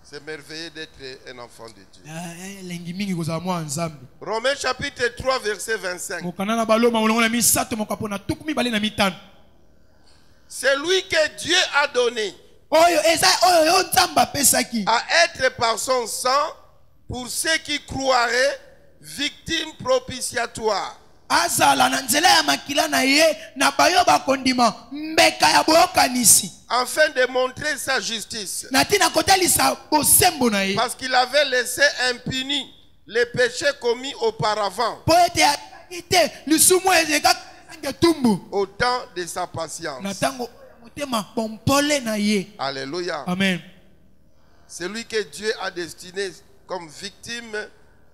C'est merveilleux d'être un enfant de Dieu. elengi mingi kozala mwana nzambe. Romains chapitre 3 verset 25. mokanda na baloma molongo na misato mokapo na tuku mibale na mitano. C'est lui que Dieu a donné oyo eza oyo yo nzambe apesaki à être par son sang pour ceux qui croiraient victime propitiatoire. azala na nzela ya makila na ye na bayo bakondima mbeka ya boyokanisi Afin de montrer sa justice. na ntina kotalisa bosembo na ye Parce qu'il avait laissé impuni les péchés commis auparavant mpo ete ataki te lisumu ezeka tumbu au temps de sa patience. na ntango motema pompole na ye. Alléluia. Amen. Celui que Dieu a destiné comme victime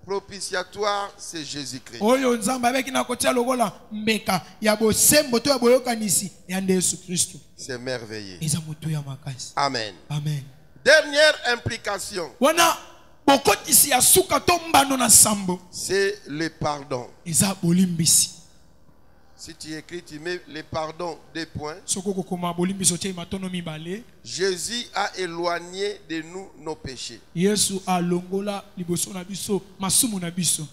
propitiatoire, c'est Jésus-Christ. oyo nzambe abeki na kotia lokola mbeka ya bosembo to ya boyokanisi ya nde Yesu Kristo. C'est merveilleux. eza moto ya makasi. Amen. Amen. Dernière implication, wana bokotisi ya suka to mbano na sambo c'est le pardon. eza bolimbisi. Si tu écris, tu mets le pardon, 2 points. soko kokoma bolimbisi otie matono mibale. Jésus a éloigné de nous nos péchés. Yesu alongola liboso na biso masumu na biso.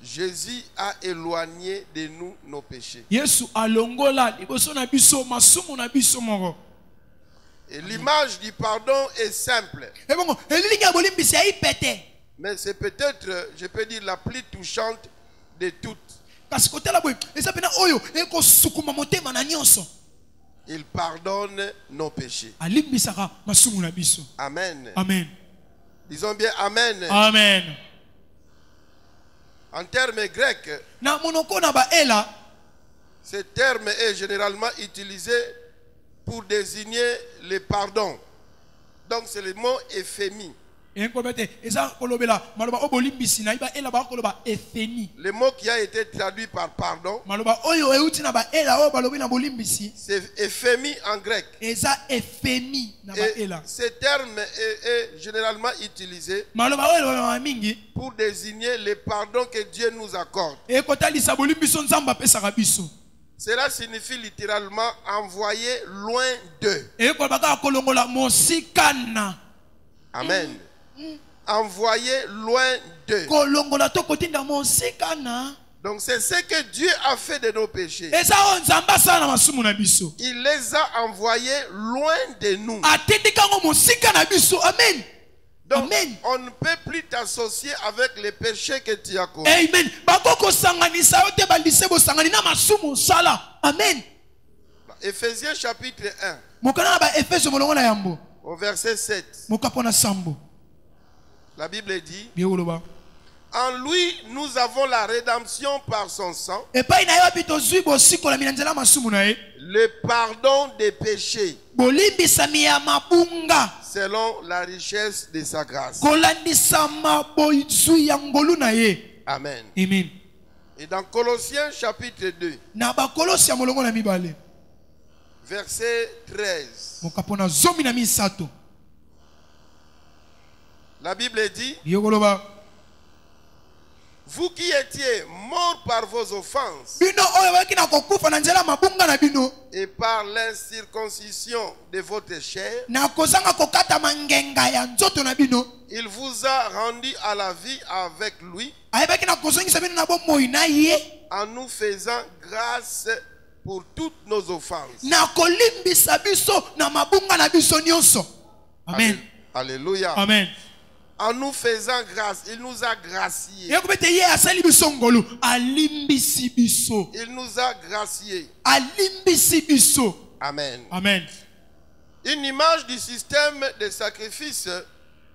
Jésus a éloigné de nous nos péchés. Yesu alongola liboso na biso masumu na biso moko. Et l'image du pardon est simple. Ebongo elilingi ya bolimbisi ya ipete. Mais c'est peut-être, je peux dire, la plus touchante de toutes. Kasi kotela boye eza pena oyo ekosukuma motema na nyonso. Il pardonne nos péchés. Alimbisaka masumu na biso. Amen. Amen. Disons bien Amen. Amen. En termes grecs, Na monoko na baela ce terme est généralement utilisé pour désigner le pardon. Donc c'est le mot éphémie. enkobete eza kolobela maloba obolimbisi na iba ela ba koloba efeni. Le mot qui a été traduit par pardon, Maloba oyo euti na baela oyo balobi na bolimbisi c'est éphémie en grec. eza efeni na Et baela. ce terme est généralement utilisé Maloba oyo na mingi pour désigner le pardon que Dieu nous accorde. ekotalisa bolimbiso nzambe apesaka biso. Cela signifie littéralement envoyer loin d'eux. ekolobaka kolongola mosikana. Amen. Envoyer loin d'eux. kolongola to kotinda mosikana. Donc c'est ce que Dieu a fait de nos péchés. eza oyo nzambe asala na masumu na biso. Il les a envoyés loin de nous. atindikango mosika na biso. Amen. Donc Amen. on ne peut plus t'associer avec les péchés que tu as commis. Amen. Bakoko sanganisa yo te balise bosangani na masumu sala. Amen. Éphésiens chapitre 1, mokana na ba Efeso molongo na yambo au verset 7. mokapo na sambo La Bible dit, bioloba en lui nous avons la rédemption par son sang, epai na yo bito zwi bosikola mina nzela masumu na ye le pardon des péchés, bolimbisami ya mabunga selon la richesse de sa grâce. kolandisama bozwi ya ngolu na ye. Amen. Amen. Et dans Colossiens chapitre 2, na bakolosi ya molongo na mibale verset 13, mokapo na zomi na misato la Bible dit, yokoloba vous qui étiez morts par vos offenses bino oyo bayaki na kokufa na nzela mabunga na bino et par l'incirconcision de votre chair, na kozanga kokata mangenga ya nzoto na bino, il vous a rendu à la vie avec lui ayebaki na kozongisa bino na bomoi na ye en nous faisant grâce pour toutes nos offenses. na kolimbisa biso na mabunga na biso nyonso. Amen. Alléluia. Amen. En nous faisant grâce, il nous a graciés. Yekobete ye asali biso ngolu alimbisi biso. Il nous a graciés. Alimbisi biso. Amen. Amen. Une image du système de sacrifice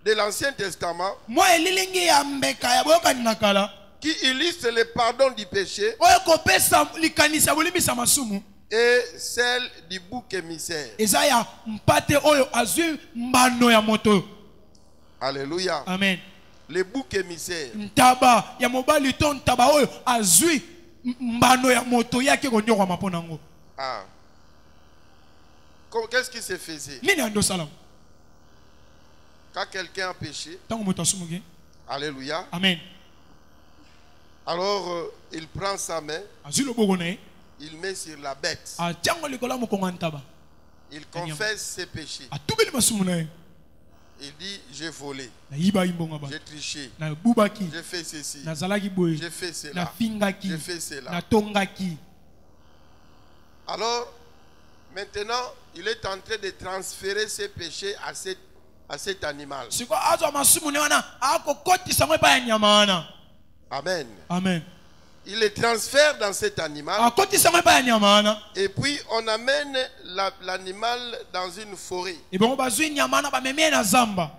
de l'Ancien Testament Moi elilingi ya mbeka ya boyokani na kala qui illustre le pardon du péché oyo kopesa likanisa bolimbisa masumu et celle du bouc émissaire. eza ya mpate oyo azwi mbano ya moto. Alléluia. Amen. Le bouc émissaire. Ntaba ya mobali to ntaba oyo azwi mbano ya moto yake konyokwa mapona ngo. Ah. Qu'est-ce qui se faisait? Nini ando salam? Quand quelqu'un a péché, Tango moto asumugi. alléluia, Amen. alors il prend sa main, Azwi loboko na ye. il met sur la bête, Atiango likola mokonga ntaba. il confesse ses péchés. Atubeli masumu na ye. Il dit, j'ai volé, Na yiba imbonga ba. j'ai triché, Na bubaki. j'ai fait ceci, Na zalaki boye. j'ai fait Na cela, fingaki. j'ai fait cela. Na tongaki. Alors, maintenant, il est en train de transférer ses péchés à cet animal. Siko azwa masumu ne wana akokotisa ngo pa ya nyama wana. Amen. Amen. Il les transfère dans cet animal Akotisa ngo pa ya nyama wana. et puis on amène l'animal dans une forêt. Ebongo bazwi nyama wana bamemie na zamba.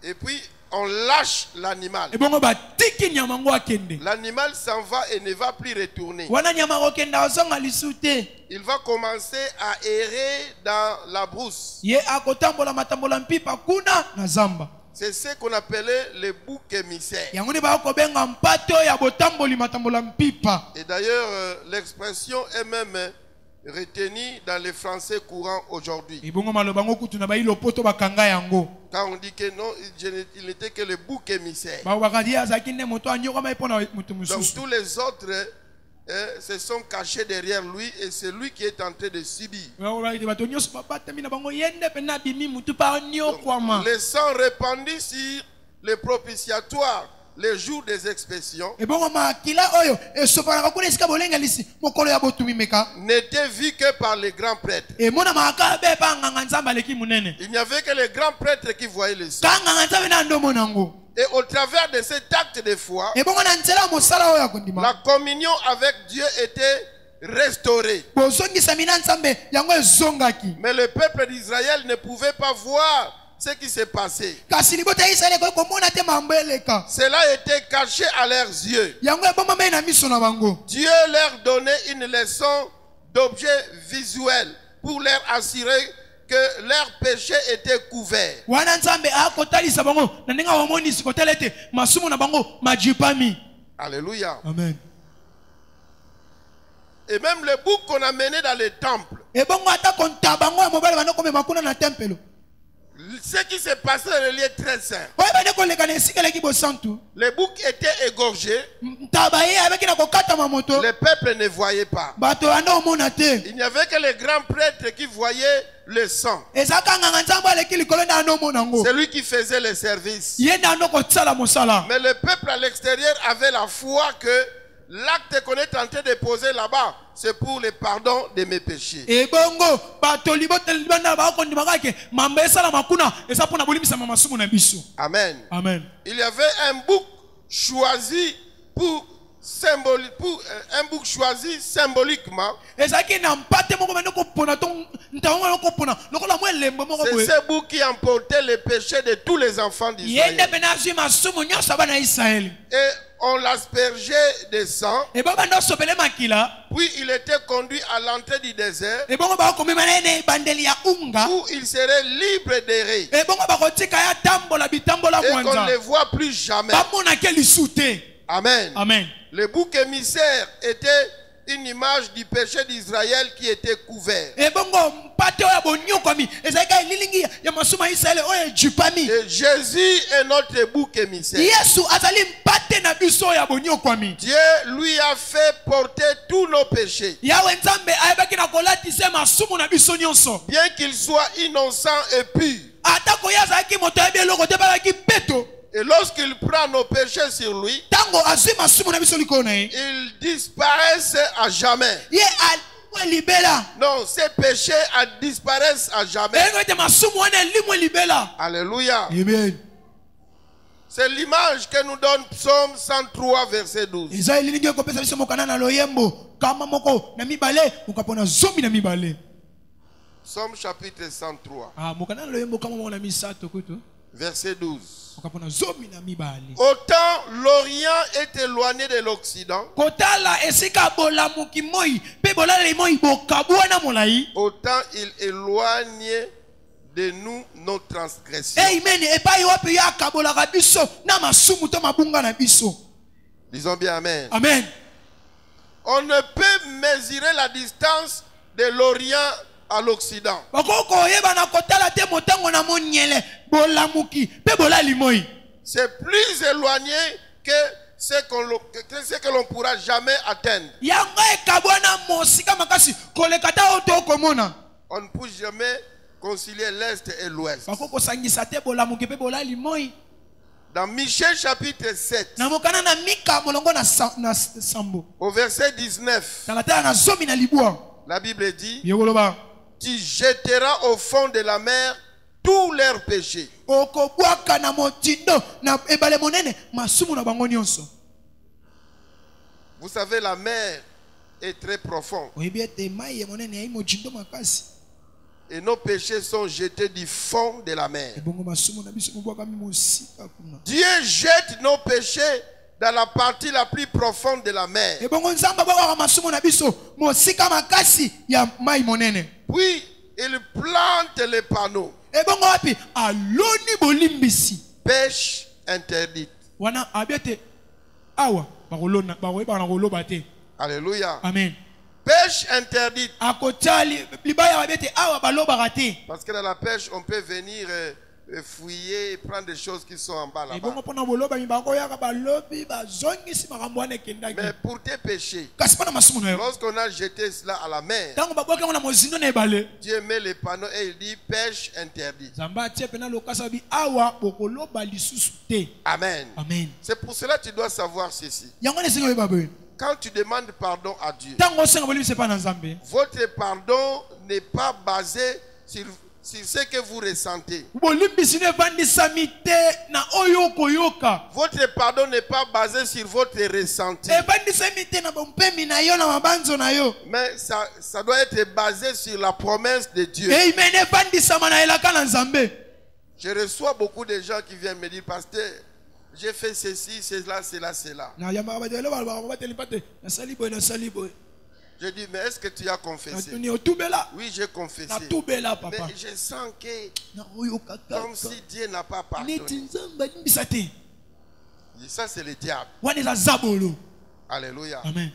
Et puis on lâche l'animal. Ebongo batiki nyama ngo akende. L'animal s'en va et ne va plus retourner. Wana nyama okenda ozonga lisute. Il va commencer à errer dans la brousse. Ye akotambola matambola mpipa kuna na zamba. C'est ce qu'on appelait le bouc émissaire. Yango ni ba ko benga mpato ya botamboli matambola mpipa. Et d'ailleurs, l'expression est même retenue dans les français courants aujourd'hui. Ebongo maloba ngo kutu na ba ilo poto bakanga yango. Quand on dit que non, il n'était que le bouc émissaire. Ba bakadi azaki ne moto anyoko mai pona mutu Donc mususu. tous les autres se sont cachés derrière lui et c'est lui qui est en train de subir. Le sang répandu sur le propitiatoire, les jours des expressions, n'était vu que par les grands prêtres. Il n'y avait que les grands prêtres qui voyaient le sang. Et au travers de cet acte de foi, la communion avec Dieu était restaurée. Mais le peuple d'Israël ne pouvait pas voir ce qui s'est passé. Cela était caché à leurs yeux. Dieu leur donnait une leçon d'objet visuel pour leur assurer que leur péché était couvert. Alléluia. Amen. Et même le bouc qu'on a mené dans le temple, ce qui s'est passé dans le lieu très saint, le bouc était égorgé, le peuple ne voyait pas. Il n'y avait que les grands prêtres qui voyaient le sang. C'est lui qui faisait le service. Mais le peuple à l'extérieur avait la foi que l'acte qu'on est en train de poser là-bas, c'est pour le pardon de mes péchés. Amen. Amen. Il y avait un bouc choisi un bouc choisi symboliquement. C'est ce bouc qui emportait les péchés de tous les enfants d'Israël. Et on l'aspergeait de sang. Puis il était conduit à l'entrée du désert, où il serait libre d'errer. Et qu'on ne le voit plus jamais. Amen. Amen. Le bouc émissaire était une image du péché d'Israël qui était couvert. Et Jésus est notre bouc émissaire. Dieu lui a fait porter tous nos péchés. Bien qu'il soit innocent et pur. prend nos péchés sur lui, tango azwi masumu na biso likolo na ye ils disparaissent à jamais. ye libela Non, ces péchés disparaissent à jamais. elingo ete masumu wana elimwe libela. Alléluia. Amen. C'est l'image que nous donne Psaume 103, verset 12. eza elingi ekopesa biso mokanda na loyembo kama moko na mibale mokapona zomi na mibale. Psaume chapitre 103, mokanda na loyembo kama moko na misato kutu verset 12. mokapona zomi na mibale. Autant l'Orient est éloigné de l'Occident, kotala esika bolamuki moi pe bolala moi bokabwa na molai, autant il éloigne de nous nos transgressions. amen. Epai wapi ya kabolaka biso na masumu to mabunga na biso. Disons bien amen. Amen. On ne peut mesurer la distance de l'Orient à l'Occident. Bakoko yeba na kotala te motango na monyele bolamuki pe bolali moi. C'est plus éloigné que ce que l'on pourra jamais atteindre. Yango ekabwa na mosika makasi kolekata oto komona. On ne peut jamais concilier l'Est et l'Ouest. Bakoko sangisa te bolamuki pe bolali moi. Dans Michée chapitre 7, Na mokana na Mika molongo na sambo. au verset 19, Talatala na zomi na libwa. la Bible dit: Yegoloba. Tu jetteras au fond de la mer tous leurs péchés. Okobwaka na motindo na ebale monene masumu na bango nyonso. Vous savez, la mer est très profonde. Oyebi ete mai ya monene ya motindo makasi. Et nos péchés sont jetés du fond de la mer. Ebongo masumu na biso mobwaka mi mosika kuna. Dieu jette nos péchés dans la partie la plus profonde de la mer. Ebongo nzamba bwaka masumu na biso mosika makasi ya mai monene. Puis il plante les panneaux. Ebongo wapi aloni bolimbisi. Pêche interdite. Wana abiete awa bakolona bakoyeba na koloba te. Alléluia. Amen. Pêche interdite. Akotali libaya abiete awa balobaka te. Parce que dans la pêche, on peut venir fouiller et prendre des choses qui sont en bas là-bas. Ebongo pona boloba mi bakoyaka balobi bazongisi makambo wana ekendaki. Mais pour tes péchés, Kasi pana masumu na yo. lorsqu'on a jeté cela à la mer, Tango babwaka na mozindo na ebale. Dieu met les panneaux et il dit pêche interdite. Zamba tie pena lokasa bi awa bokoloba lisusu te. Amen. Amen. C'est pour cela que tu dois savoir ceci. Yango ne senga oyeba boye. Quand tu demandes pardon à Dieu, Tango senga bolibi sepa na Nzambe. votre pardon n'est pas basé sur ce que vous ressentez. Bolimbisi ne vandisami te na oyo koyoka. Votre pardon n'est pas basé sur votre ressenti. E vandisami te na bompemi na yo na mabanzo na yo. Mais ça doit être basé sur la promesse de Dieu. Amen. E vandisama na elaka na Nzambe. Je reçois beaucoup de gens qui viennent me dire, pasteur, j'ai fait ceci, cela, cela. Na yamba ba delo ba ba telipate na salibo na salibo. Je dis, mais est-ce que tu as confessé? Na tuni otubela. Oui, j'ai confessé. Na tubela Mais papa. je sens que Na oyo kaka. comme si Dieu n'a pas pardonné. Neti Nzamba limbisa te. Et ça, c'est le diable. Wana za zabolo. Alléluia. Amen.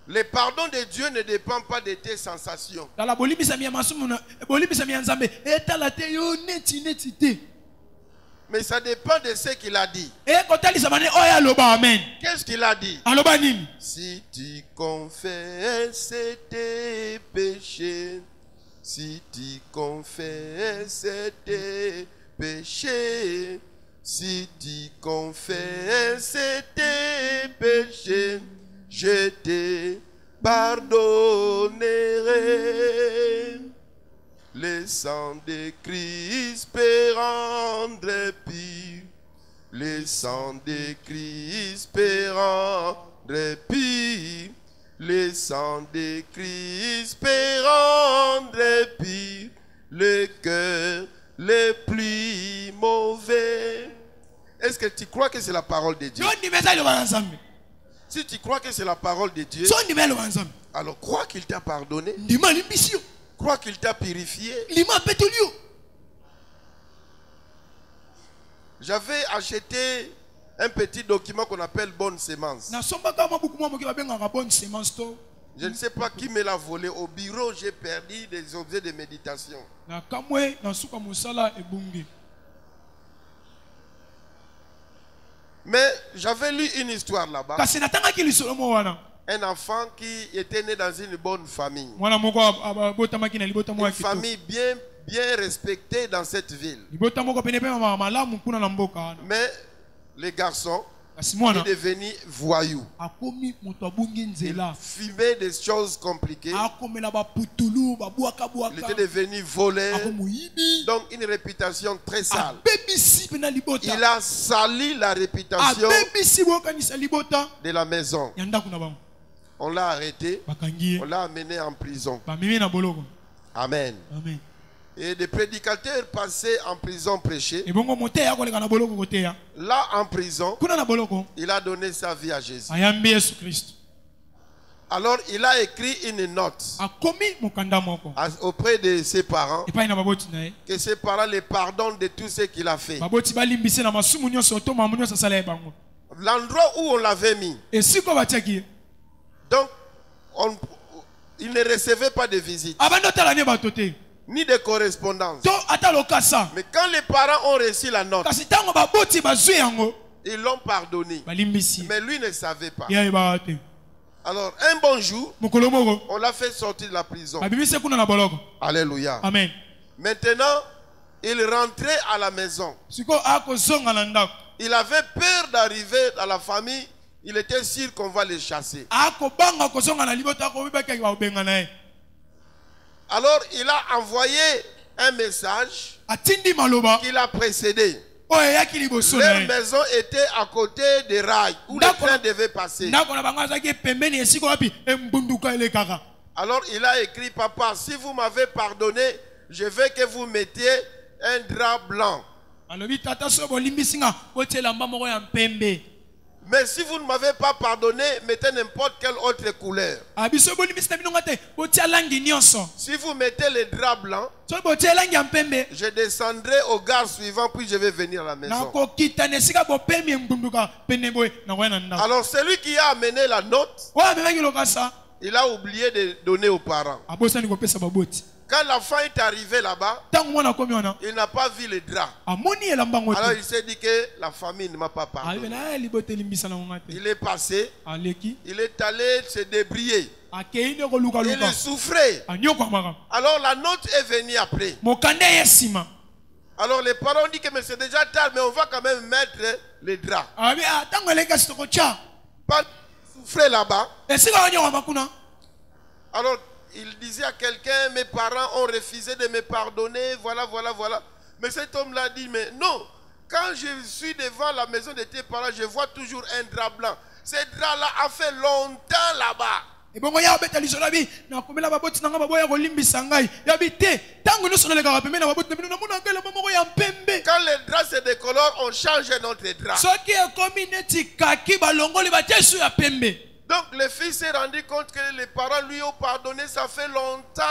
Le pardon de Dieu ne dépend pas de tes sensations. Tala bolimbisa mi masumu na bolimbisa mi Nzambe. Etala te yo neti te. Mais ça dépend de ce qu'il a dit. E kotalisa mane oya loba amen. Qu'est-ce qu'il a dit? Aloba nini? Si tu confesses tes péchés, si tu confesses tes péchés, si tu confesses tes péchés, je te pardonnerai. Le sang de Christ peut rendre pur. Le sang de Christ peut rendre pur. Le sang de Christ peut rendre pur. Le cœur le plus mauvais. Est-ce que tu crois que c'est la parole de Dieu? Si tu crois que c'est la parole de Dieu, alors crois qu'il t'a pardonné. Crois qu'il t'a purifié. J'avais acheté un petit document qu'on appelle bonne sémence. Je ne sais pas qui me l'a volé. Au bureau, j'ai perdu des objets de méditation. Mais j'avais lu une histoire là-bas. Un enfant qui était né dans une bonne famille. Une famille bien respectée dans cette ville. Mais le garçon kasi est mwana devenu voyou. akomi moto abungi Il nzela fumait des choses compliquées. akomela baputulu babwaka Il était bwaka devenu voleur. akomoyibi Donc une réputation très sale. abebisi mpe na libota Il a sali la réputation abebisi bokanisa libota de la maison. ya ndako na bango On l'a arrêté. bakangi On ye l'a amené en prison. bamemi na boloko Amen. amen Et des prédicateurs passés en prison prêcher. ebongo moteya akoleka na boloko koteya Là, en prison, kuna na boloko il a donné sa vie à Jésus. ayambi yesu kristo Alors, il a écrit une note akomi mokanda moko auprès de ses parents, epai na baboti na ye que ses parents le pardonnent de tout ce qu'il a fait. baboti balimbisi na masumu nyonso to mamu nyonso asala ye bango L'endroit où on l'avait mis. esiko batiaki ye Donc, il ne recevait pas de visite, abandi otala ne bato te ni de correspondance. to ata lokasa Mais quand les parents ont reçu la note, kasi ntango baboti bazwi yango ils l'ont pardonné. balimbisi Mais lui ne savait pas. ye ayebaka te Alors, un bon jour, mokolo moko on l'a fait sortir de la prison. babimisi kuna na boloko Alléluia. amen Maintenant, il rentrait à la maison. sikoyo akozonga na ndako Il avait peur d'arriver à la famille. Il était sûr qu'on va les chasser. akobanga kozonga na libota akobibaki baobenga na ye Alors, il a envoyé un message atindi maloba qui l'a précédé. oyo eyaki liboso na Leur ye maison était à côté des rails où les D'accord. trains devaient passer. ndako na bango azalaki pembeni esika wapi embunduka elekaka Alors, il a écrit, papa, si vous m'avez pardonné, je veux que vous mettiez un drap blanc. alobi tata so bolimbisi nga botia elamba moko ya mpembe Mais si vous ne m'avez pas pardonné, mettez n'importe quelle autre couleur. biso bolimbisi na bino nga te botia langi nyonso Si vous mettez le drap blanc, soki botia elangi ya mpembe je descendrai au gare suivant, puis je vais venir à la maison. nakokita na esika bopemi embunduka pene boye nakoya na ndako Alors celui qui a amené la note, oyo amemaki lokasa il a oublié de donner aux parents. abosani kopesa baboti Quand l'enfant est arrivé là-bas, ntango mwana akomi wana il n'a pas vu le drap. amoni elamba ngo Alors te il s'est dit que la famille ne m'a pas ayebi pardonné. na libota elimbisa na ngonga te Il est passé, aleki il est allé se débrouiller. akei nde kolukaluka Il souffrait. anyokwamaka Alors la note est venue après. mokanda ye nsima Alors les parents ont dit que mais c'est déjà tard, mais on va quand même mettre les draps. abi ntango eleki kasi tokotya Pas souffrir là-bas. esika wanyokwama kuna Alors il disait à quelqu'un, mes parents ont refusé de me pardonner, voilà, voilà, voilà. Mais cet homme-là dit, mais non, quand je suis devant la maison de tes parents, je vois toujours un drap blanc. Ce drap-là a fait longtemps là-bas. ebongo ya obeta lisolo abi nakomela baboti na nga baboya kolimbisa ngai yabi te ntango nyonso nalekaka pembeni na baboti na bino namonaka elamba moko ya mpembe Quand les draps se décolorent, on change notre drap. soki ekomi neti kaki balongoli batie su ya pembe Donc le fils s'est rendu compte que les parents lui ont pardonné, ça fait longtemps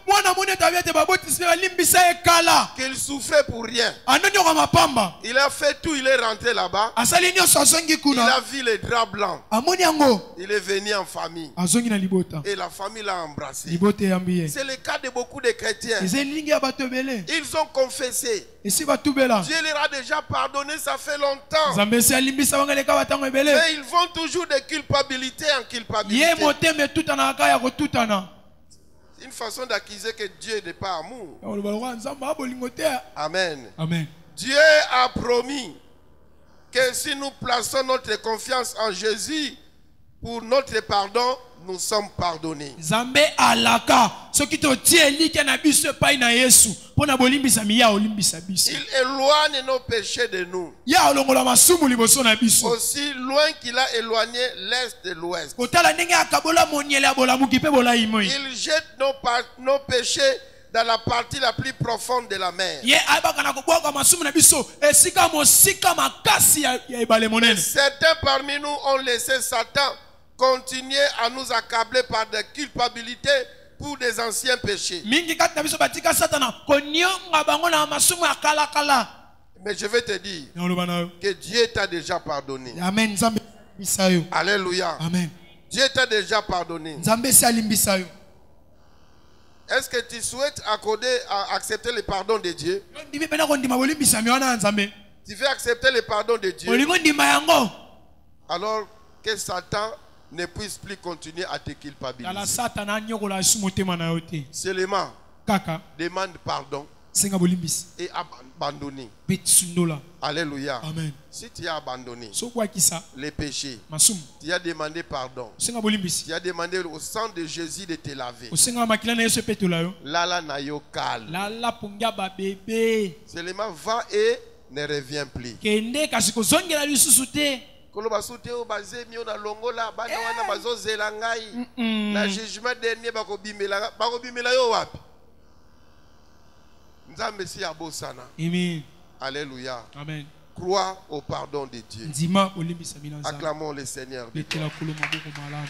mwana moni ete abi ete babotisi balimbisa ekala qu'il souffrait pour rien. anonyoka mapamba Il a fait tout, il est rentré là-bas. asali nyonso azongi Il kuna a vu les draps blancs. amoni yango Il est venu en famille. azongi na libota Et la famille l'a embrassé. libota eyambi ye C'est le cas de beaucoup de chrétiens. eza elingi ya bato ebele Ils ont confessé. esi batubela Dieu leur a déjà pardonné, ça fait longtemps. nzambe esi alimbisa bango eleka batango ebele Mais ils vont toujours de culpabilité en ye culpabilité. motema etutana kaka ya kotutana C'est une façon d'accuser que Dieu n'est pas amour. oloba lokwa nzambe abolingo te Amen. amen Dieu a promis que si nous plaçons notre confiance en Jésus pour notre pardon, nous sommes pardonnés. nzambe alaka soki totie elike na biso epai na yesu mpo na bolimbisami ya olimbisa biso Il éloigne nos péchés de nous. ya olongola masumu liboso na biso Aussi loin qu'il a éloigné l'Est de l'Ouest. kotala ndenge akabola moniele ya bolamuki mpe bolai moi Il jette nos péchés dans la partie la plus profonde de la mer. ye ayebaka na kobwaka masumu na biso esika mosika makasi ya ebale monene Certains parmi nous ont laissé Satan continuer à nous accabler par des culpabilités pour des anciens péchés. mingi kati na biso batika satana konionga bango na masumu ya kalakala Mais je vais te dire oloba na yo que Dieu t'a déjà pardonné. amen nzambe alimbisa yo Alléluia. amen Dieu t'a déjà pardonné. nzambe esi alimbisa yo Est-ce que tu souhaites accepter le pardon de Dieu? ondimi mpena kondima bolimbisami wana ya nzambe Tu veux accepter le pardon de Dieu? olingi ondima yango Alors que Satan ne puisse plus continuer à te tala culpabiliser. satana anyokola esu motema na yo te Seulement, kaka demande pardon senga bolimbisi et abandonné. betsundola. Alléluia. Amen. Si tu as abandonné So kwa kisa les péchés, masum tu as demandé pardon. senga bolimbisi Tu as demandé au sang de Jésus de te laver. osenga makila na yesu petola yo Lala na yo calme. lala punga ba bébé Seulement va et ne reviens plus. kende kasi kozongela lisusu te. Koloba soute o bazemi o na longola bana wana bazozela ngai. Na jugement dernier bakobimela yo wapi? Nzambe si abosana. Amen. Alléluia. Amen. Crois au pardon de Dieu. Ndima olimbisa mina nzambe. Acclamons le Seigneur. Betela kulo maboko malamu.